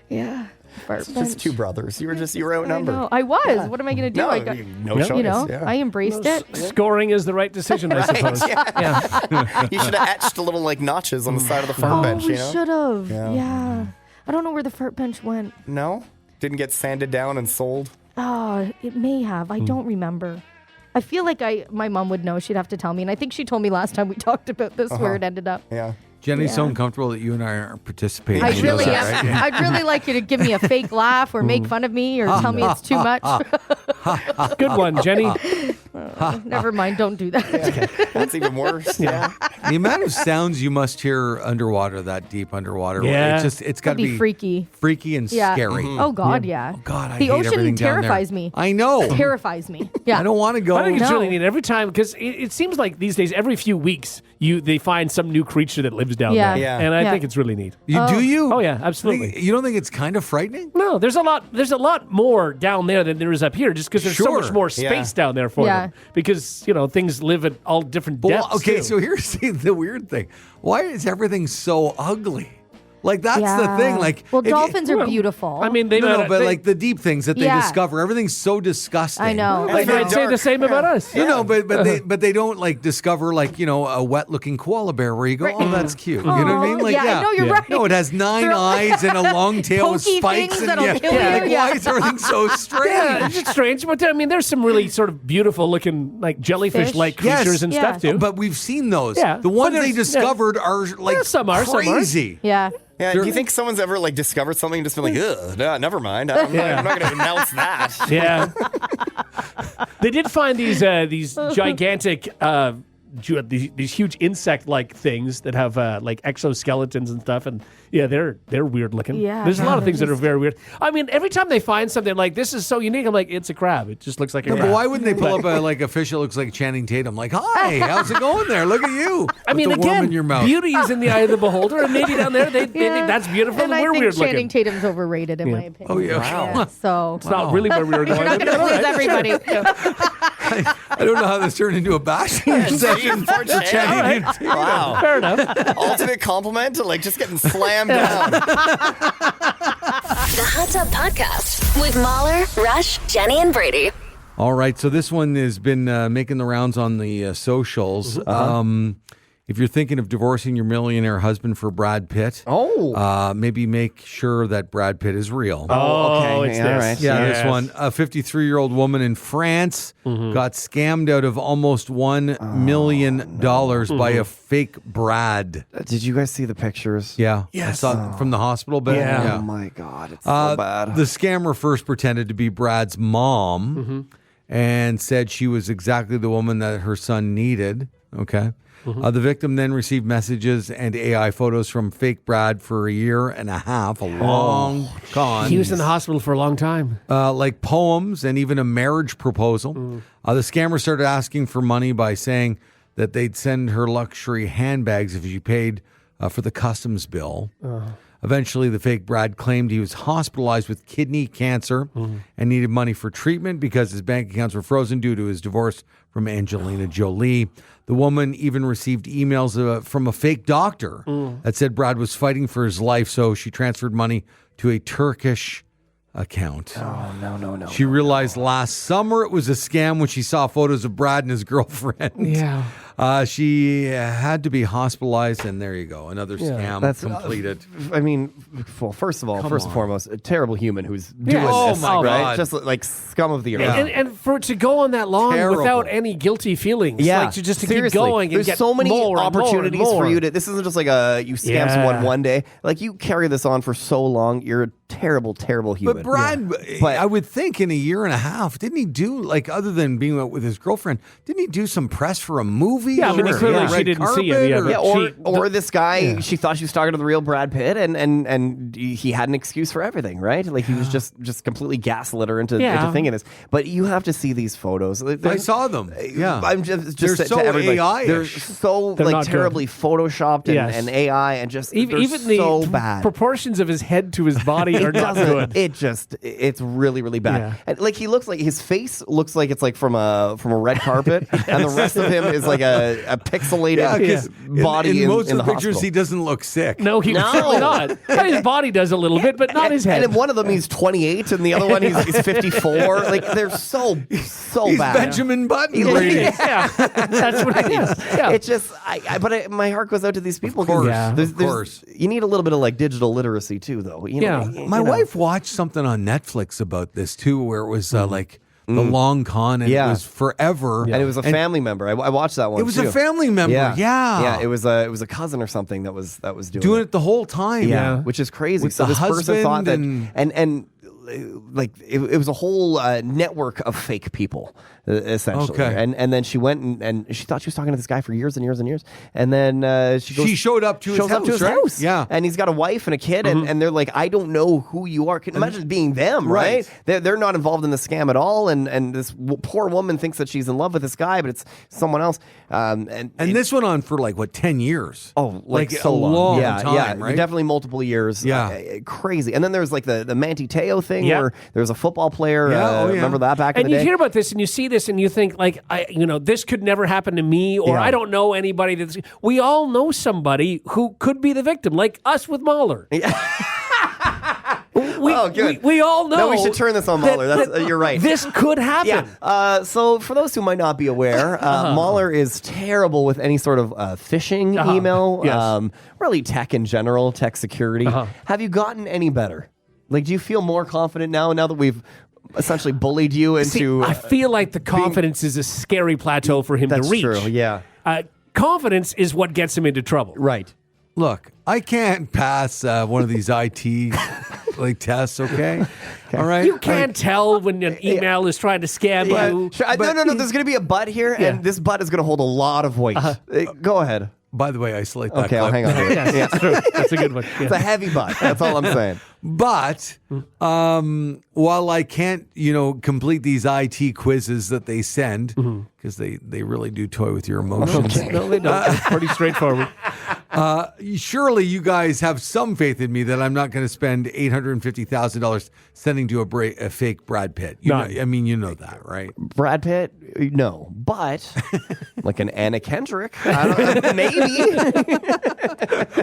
[SPEAKER 7] Yeah. Fart
[SPEAKER 6] It's
[SPEAKER 7] bench.
[SPEAKER 6] just two brothers. You were
[SPEAKER 7] I
[SPEAKER 6] outnumbered.
[SPEAKER 7] know. I was. What am I going to do?
[SPEAKER 6] No,
[SPEAKER 7] I got,
[SPEAKER 6] no choice. Yeah.
[SPEAKER 7] I embraced it.
[SPEAKER 5] Scoring is the right decision, I suppose.
[SPEAKER 6] Yeah. You should have etched little notches on the side of the fart bench.
[SPEAKER 7] we
[SPEAKER 6] You know?
[SPEAKER 7] should have.
[SPEAKER 6] Yeah.
[SPEAKER 7] Yeah. I don't know where the fart bench went.
[SPEAKER 6] No, didn't get sanded down and sold.
[SPEAKER 7] Oh, it may have. I don't remember. I feel like my mom would know. She'd have to tell me. And I think she told me last time we talked about this where it ended up.
[SPEAKER 6] Yeah.
[SPEAKER 8] Jenny's so uncomfortable that you and I aren't participating.
[SPEAKER 7] I
[SPEAKER 8] She
[SPEAKER 7] really
[SPEAKER 8] knows
[SPEAKER 7] am.
[SPEAKER 8] that, right?
[SPEAKER 7] I'd really like you to give me a fake laugh or make fun of me or tell me it's too much.
[SPEAKER 5] Good one, Jenny.
[SPEAKER 7] Never mind. Don't do that.
[SPEAKER 6] That's even worse. Yeah.
[SPEAKER 8] The amount of sounds you must hear underwater, that deep underwater.
[SPEAKER 5] Yeah.
[SPEAKER 8] It's got to be
[SPEAKER 7] freaky
[SPEAKER 8] and
[SPEAKER 7] Yeah.
[SPEAKER 8] scary.
[SPEAKER 7] Oh God, yeah.
[SPEAKER 8] Oh God, I
[SPEAKER 7] the
[SPEAKER 8] hate
[SPEAKER 7] ocean
[SPEAKER 8] everything down there.
[SPEAKER 7] terrifies me.
[SPEAKER 8] I know.
[SPEAKER 7] Terrifies me. Yeah.
[SPEAKER 8] I don't want to go.
[SPEAKER 5] I think it's
[SPEAKER 7] No.
[SPEAKER 5] really neat every time because it seems like these days every few weeks they find some new creature that lives down
[SPEAKER 7] Yeah.
[SPEAKER 5] there,
[SPEAKER 6] Yeah.
[SPEAKER 5] and I
[SPEAKER 7] Yeah.
[SPEAKER 5] think it's really neat.
[SPEAKER 8] Do you?
[SPEAKER 5] Oh yeah, absolutely.
[SPEAKER 8] You don't think it's kind of frightening?
[SPEAKER 5] No, there's a lot more down there than there is up here, just because there's so much
[SPEAKER 8] Sure.
[SPEAKER 5] more space down there for them. Because things live at all different depths.
[SPEAKER 8] Okay,
[SPEAKER 5] too.
[SPEAKER 8] so here's the weird thing. Why is everything so ugly? Like, that's the thing. Like,
[SPEAKER 7] well, dolphins are beautiful.
[SPEAKER 5] I mean, they
[SPEAKER 8] but like the deep things that they
[SPEAKER 7] Yeah.
[SPEAKER 8] discover, everything's so disgusting.
[SPEAKER 7] I know.
[SPEAKER 5] Like, I'd say the same about us.
[SPEAKER 8] No, but they don't like discover a wet looking koala bear where you go, oh, that's cute. You know what I mean? Like,
[SPEAKER 7] yeah, I know, you're right.
[SPEAKER 8] No, it has 9 eyes and a long tail with
[SPEAKER 7] Pokey
[SPEAKER 8] spikes.
[SPEAKER 7] things
[SPEAKER 8] And
[SPEAKER 7] that'll kill
[SPEAKER 8] like,
[SPEAKER 7] you.
[SPEAKER 8] why is everything so strange?
[SPEAKER 5] Yeah, it's just strange, but I mean, there's some really sort of beautiful looking, like jellyfish-like creatures and stuff too.
[SPEAKER 8] But we've seen those.
[SPEAKER 5] Yeah.
[SPEAKER 8] The ones
[SPEAKER 5] But
[SPEAKER 8] they
[SPEAKER 5] there's-
[SPEAKER 8] discovered are like
[SPEAKER 5] some are.
[SPEAKER 8] crazy.
[SPEAKER 7] Yeah.
[SPEAKER 6] Yeah, do you think someone's ever like discovered something and just been like, ugh, no, never mind. I'm not going to announce that.
[SPEAKER 5] Yeah. They did find these gigantic these huge insect-like things that have like exoskeletons and stuff, and they're weird looking.
[SPEAKER 7] Yeah,
[SPEAKER 5] there's a lot of
[SPEAKER 7] they're
[SPEAKER 5] things that are
[SPEAKER 7] just-
[SPEAKER 5] very weird. I mean, every time they find something like this is so unique, I'm like, it's a crab. It just looks like a crab.
[SPEAKER 8] But why wouldn't they pull up a fish that looks like Channing Tatum? Like, hi, how's it going there? Look at you.
[SPEAKER 5] I mean,
[SPEAKER 8] with the worm
[SPEAKER 5] again,
[SPEAKER 8] in your mouth.
[SPEAKER 5] beauty is in the eye of the beholder, and maybe down there they think that's beautiful, and,
[SPEAKER 7] I
[SPEAKER 5] we're
[SPEAKER 7] think
[SPEAKER 5] weird
[SPEAKER 7] Channing
[SPEAKER 5] looking.
[SPEAKER 7] Tatum's overrated in my opinion.
[SPEAKER 8] Oh, yeah.
[SPEAKER 7] Yeah, so
[SPEAKER 5] It's not really where we were going.
[SPEAKER 7] we're not going to please everybody.
[SPEAKER 8] I don't know how this turned into a bashing session for Channing Tatum.
[SPEAKER 6] Wow.
[SPEAKER 5] Fair enough.
[SPEAKER 6] Ultimate compliment to like just getting slammed down.
[SPEAKER 3] The Hot Tub Podcast with Mahler, Rush, Jenny, and Brady.
[SPEAKER 8] All right, so this one has been making the rounds on the socials. If you're thinking of divorcing your millionaire husband for Brad Pitt, maybe make sure that Brad Pitt is real.
[SPEAKER 6] Okay.
[SPEAKER 5] It's
[SPEAKER 6] Yeah,
[SPEAKER 5] this.
[SPEAKER 6] all right.
[SPEAKER 8] Yeah,
[SPEAKER 5] Yes.
[SPEAKER 8] this one. A 53-year-old woman in France got scammed out of almost $1 million by a fake Brad.
[SPEAKER 6] Did you guys see the pictures?
[SPEAKER 8] Yeah.
[SPEAKER 5] Yes.
[SPEAKER 8] I saw it from the hospital bed.
[SPEAKER 5] Yeah.
[SPEAKER 6] Oh my God, it's so bad.
[SPEAKER 8] The scammer first pretended to be Brad's mom and said she was exactly the woman that her son needed. Okay. The victim then received messages and AI photos from fake Brad for a year and a half, a long con.
[SPEAKER 5] He was in the hospital for a long time.
[SPEAKER 8] Like poems and even a marriage proposal. The scammer started asking for money by saying that they'd send her luxury handbags if she paid for the customs bill. Eventually, the fake Brad claimed he was hospitalized with kidney cancer and needed money for treatment because his bank accounts were frozen due to his divorce from Angelina Jolie. The woman even received emails from a fake doctor that said Brad was fighting for his life, so she transferred money to a Turkish account.
[SPEAKER 6] Oh, no.
[SPEAKER 8] She realized last summer it was a scam when she saw photos of Brad and his girlfriend.
[SPEAKER 5] Yeah.
[SPEAKER 8] She had to be hospitalized, and there you go. Another scam completed.
[SPEAKER 6] I mean, well, first of all, first and foremost, a terrible human who's doing
[SPEAKER 8] Oh,
[SPEAKER 6] this,
[SPEAKER 8] my
[SPEAKER 6] right?
[SPEAKER 8] God.
[SPEAKER 6] Just like scum of the earth.
[SPEAKER 5] And for it to go on that long
[SPEAKER 8] Terrible.
[SPEAKER 5] without any guilty feelings, like to keep
[SPEAKER 6] seriously.
[SPEAKER 5] going and
[SPEAKER 6] There's
[SPEAKER 5] get
[SPEAKER 6] so many
[SPEAKER 5] more and
[SPEAKER 6] opportunities
[SPEAKER 5] more and more.
[SPEAKER 6] for you to. This isn't just like you scam someone one day. Like you carry this on for so long, you're a terrible, terrible human.
[SPEAKER 8] But Brad, I would think in a year and a half, didn't he do, like, other than being out with his girlfriend, didn't he do some press for a movie?
[SPEAKER 5] Yeah, I mean,
[SPEAKER 8] or
[SPEAKER 5] clearly
[SPEAKER 8] a
[SPEAKER 5] she
[SPEAKER 8] red
[SPEAKER 5] didn't see
[SPEAKER 8] carpet,
[SPEAKER 5] it,
[SPEAKER 6] or this guy, she thought she was talking to the real Brad Pitt, and he had an excuse for everything, right? Like he was just completely gaslit her into thinking this. But you have to see these photos.
[SPEAKER 8] I saw them. Yeah,
[SPEAKER 6] I'm just
[SPEAKER 8] they're
[SPEAKER 6] to
[SPEAKER 8] so
[SPEAKER 6] everybody. They're
[SPEAKER 8] AI-ish.
[SPEAKER 6] so
[SPEAKER 5] They're
[SPEAKER 6] like
[SPEAKER 5] not
[SPEAKER 6] terribly photoshopped and AI and just
[SPEAKER 5] Even
[SPEAKER 6] they're so bad.
[SPEAKER 5] proportions of his head to his body are not good.
[SPEAKER 6] It's really, really bad.
[SPEAKER 5] Yeah.
[SPEAKER 6] And like he looks like his face looks like it's like from a red carpet, and the rest of him is like a pixelated body
[SPEAKER 8] in most
[SPEAKER 6] in
[SPEAKER 8] of
[SPEAKER 6] the
[SPEAKER 8] the pictures,
[SPEAKER 6] hospital.
[SPEAKER 8] he doesn't look sick.
[SPEAKER 5] No, he certainly not. His body does a little bit, but not his head.
[SPEAKER 6] And in one of them he's 28, and the other one he's 54. Like they're so
[SPEAKER 8] He's
[SPEAKER 6] bad.
[SPEAKER 8] Benjamin Button, Brady.
[SPEAKER 5] Yeah, that's what it is. Yeah.
[SPEAKER 6] It's just, my heart goes out to these people.
[SPEAKER 8] Of course,
[SPEAKER 6] There's,
[SPEAKER 8] of course.
[SPEAKER 6] you need a little bit of like digital literacy too, though. You know,
[SPEAKER 8] My wife watched something on Netflix about this too, where it was like the long con, and it was forever,
[SPEAKER 6] and it was a family member. I watched that one.
[SPEAKER 8] It was
[SPEAKER 6] too.
[SPEAKER 8] a family member. Yeah.
[SPEAKER 6] It was a cousin or something that was doing
[SPEAKER 8] it the whole time.
[SPEAKER 6] which is crazy.
[SPEAKER 8] With
[SPEAKER 6] so
[SPEAKER 8] the
[SPEAKER 6] this person thought that,
[SPEAKER 8] husband
[SPEAKER 6] and it was a whole network of fake people, essentially.
[SPEAKER 8] Okay.
[SPEAKER 6] And then she went and she thought she was talking to this guy for years and years and years. And then
[SPEAKER 8] she showed up to his house, right?
[SPEAKER 6] house.
[SPEAKER 8] Yeah.
[SPEAKER 6] And he's got a wife and a kid, and they're like, I don't know who you are. Can you imagine being them, right? They're not involved in the scam at all. And this poor woman thinks that she's in love with this guy, but it's someone else. And
[SPEAKER 8] this went on for 10 years.
[SPEAKER 6] Oh, like
[SPEAKER 8] a
[SPEAKER 6] so
[SPEAKER 8] long
[SPEAKER 6] yeah,
[SPEAKER 8] time, right?
[SPEAKER 6] Definitely multiple years.
[SPEAKER 8] Yeah.
[SPEAKER 6] Crazy. And then there's the Manti Te'o thing
[SPEAKER 5] Yeah.
[SPEAKER 6] where there's a football player.
[SPEAKER 8] Yeah,
[SPEAKER 6] Remember that back in
[SPEAKER 5] And
[SPEAKER 6] the
[SPEAKER 5] you
[SPEAKER 6] day?
[SPEAKER 5] hear about this and you see this and you think this could never happen to me, or
[SPEAKER 6] Yeah.
[SPEAKER 5] I don't know anybody that's. We all know somebody who could be the victim, like us with Mahler.
[SPEAKER 6] Good.
[SPEAKER 5] We all know.
[SPEAKER 6] No, we should turn this on Mahler. You're right.
[SPEAKER 5] This could happen.
[SPEAKER 6] Yeah. So for those who might not be aware, Mahler is terrible with any sort of phishing email,
[SPEAKER 5] Yes.
[SPEAKER 6] really tech in general, tech security. Have you gotten any better? Do you feel more confident now that we've essentially bullied you into...
[SPEAKER 5] I feel like the confidence is a scary plateau for him to reach.
[SPEAKER 6] That's true, yeah.
[SPEAKER 5] Confidence is what gets him into trouble.
[SPEAKER 6] Right.
[SPEAKER 8] Look, I can't pass one of these IT tests, okay? All right?
[SPEAKER 5] You can't tell when an email is trying to scam you.
[SPEAKER 6] Sure. No. There's going to be a but here, and this but is going to hold a lot of weight. Go ahead.
[SPEAKER 8] By the way, I select that.
[SPEAKER 6] Okay, I'll hang on to it.
[SPEAKER 5] That's true. That's a good one. Yeah.
[SPEAKER 6] It's a heavy but. That's all I'm saying.
[SPEAKER 8] But while I can't, complete these IT quizzes that they send, because they really do toy with your emotions.
[SPEAKER 5] No, they don't. It's pretty straightforward.
[SPEAKER 8] Surely you guys have some faith in me that I'm not going to spend $850,000 sending to a fake Brad Pitt. You know that, right?
[SPEAKER 6] Brad Pitt? No. But, like an Anna Kendrick? I don't know, maybe.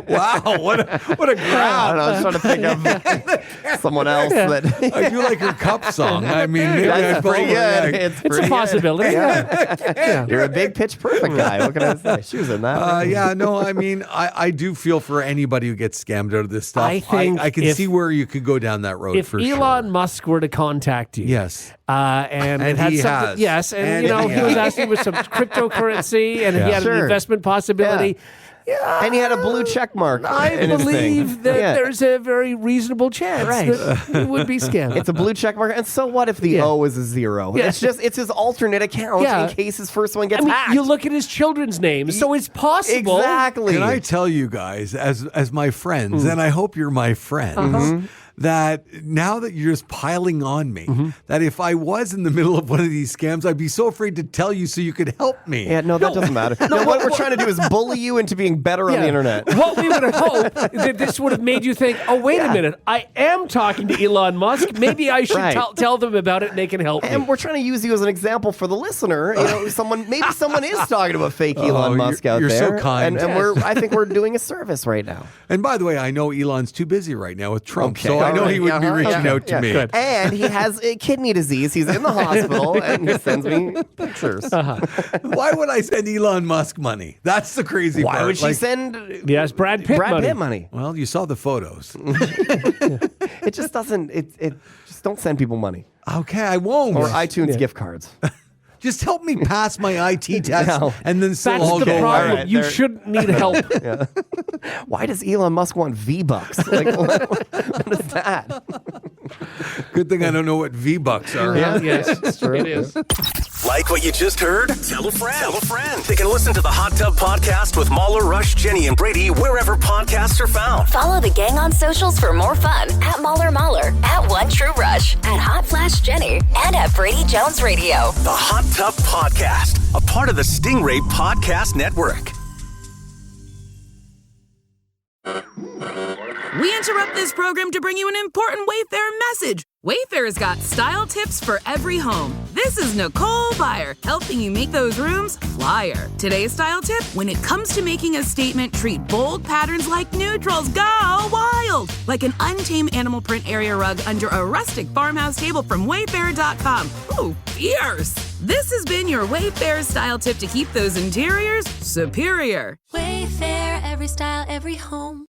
[SPEAKER 8] Wow, what a grab.
[SPEAKER 6] I don't know, I was trying to think of someone else that...
[SPEAKER 8] I do like your cup song. I mean, maybe
[SPEAKER 6] That's
[SPEAKER 8] I'd
[SPEAKER 6] pretty
[SPEAKER 8] follow
[SPEAKER 6] good.
[SPEAKER 8] that.
[SPEAKER 6] It's
[SPEAKER 5] a possibility.
[SPEAKER 6] Yeah. You're a big Pitch Perfect guy. What can I say? She was in that.
[SPEAKER 8] I do feel for anybody who gets scammed out of this stuff.
[SPEAKER 5] I think
[SPEAKER 8] I can see where you could go down that road
[SPEAKER 5] if
[SPEAKER 8] for
[SPEAKER 5] Elon Musk were to contact you,
[SPEAKER 8] yes,
[SPEAKER 5] and it had
[SPEAKER 8] he
[SPEAKER 5] something,
[SPEAKER 8] has.
[SPEAKER 5] yes, and he was asking for some cryptocurrency, and he had an investment possibility.
[SPEAKER 6] Yeah. And he had a blue check mark.
[SPEAKER 5] I believe that there's a very reasonable chance that it would be scammed.
[SPEAKER 6] It's a blue check mark. And so what if the O is a 0?
[SPEAKER 5] Yeah.
[SPEAKER 6] It's his alternate account in case his first one gets hacked.
[SPEAKER 5] You look at his children's names, so it's possible.
[SPEAKER 6] Exactly.
[SPEAKER 8] Can I tell you guys, as my friends, and I hope you're my friends, that now that you're just piling on me, that if I was in the middle of one of these scams, I'd be so afraid to tell you so you could help me.
[SPEAKER 6] Yeah, no, that doesn't matter. No, what we're trying to do is bully you into being better on the internet.
[SPEAKER 5] What we would have hoped that this would have made you think, oh, wait a minute, I am talking to Elon Musk. Maybe I should tell them about it and they can help me.
[SPEAKER 6] And we're trying to use you as an example for the listener. Maybe someone is talking about fake Elon Musk out
[SPEAKER 8] there.
[SPEAKER 6] You're
[SPEAKER 8] so kind.
[SPEAKER 6] And I think we're doing a service right now.
[SPEAKER 8] And by the way, I know Elon's too busy right now with Trump, so I know he wouldn't be reaching out to me.
[SPEAKER 5] Good.
[SPEAKER 6] And he has a kidney disease. He's in the hospital, and he sends me pictures.
[SPEAKER 8] Why would I send Elon Musk money? That's the crazy part.
[SPEAKER 6] Why would she send
[SPEAKER 5] Brad Pitt
[SPEAKER 6] money?
[SPEAKER 8] Well, you saw the photos.
[SPEAKER 6] It just doesn't. It just don't send people money.
[SPEAKER 8] Okay, I won't.
[SPEAKER 6] Or iTunes gift cards.
[SPEAKER 8] Just help me pass my IT test, and then
[SPEAKER 5] that's the problem.
[SPEAKER 6] Right,
[SPEAKER 5] you shouldn't need help.
[SPEAKER 6] Why does Elon Musk want V-Bucks? What is that?
[SPEAKER 8] Good thing I don't know what V-Bucks are.
[SPEAKER 5] Yeah, yes, it's true. It is.
[SPEAKER 4] Like what you just heard? Tell a friend. Tell a friend. They can listen to the Hot Tub Podcast with Mahler, Rush, Jenny, and Brady wherever podcasts are found.
[SPEAKER 3] Follow the gang on socials for more fun at Mahler, at One True Rush, at Hot Flash Jenny, and at Brady Jones Radio.
[SPEAKER 4] The Hot Tub Podcast, a part of the Stingray Podcast Network.
[SPEAKER 1] We interrupt this program to bring you an important Wayfair message. Wayfair's got style tips for every home. This is Nicole Byer, helping you make those rooms flyer. Today's style tip: when it comes to making a statement, treat bold patterns like neutrals. Go wild! Like an untamed animal print area rug under a rustic farmhouse table from Wayfair.com. Ooh, fierce! This has been your Wayfair style tip to keep those interiors superior.
[SPEAKER 2] Wayfair, every style, every home.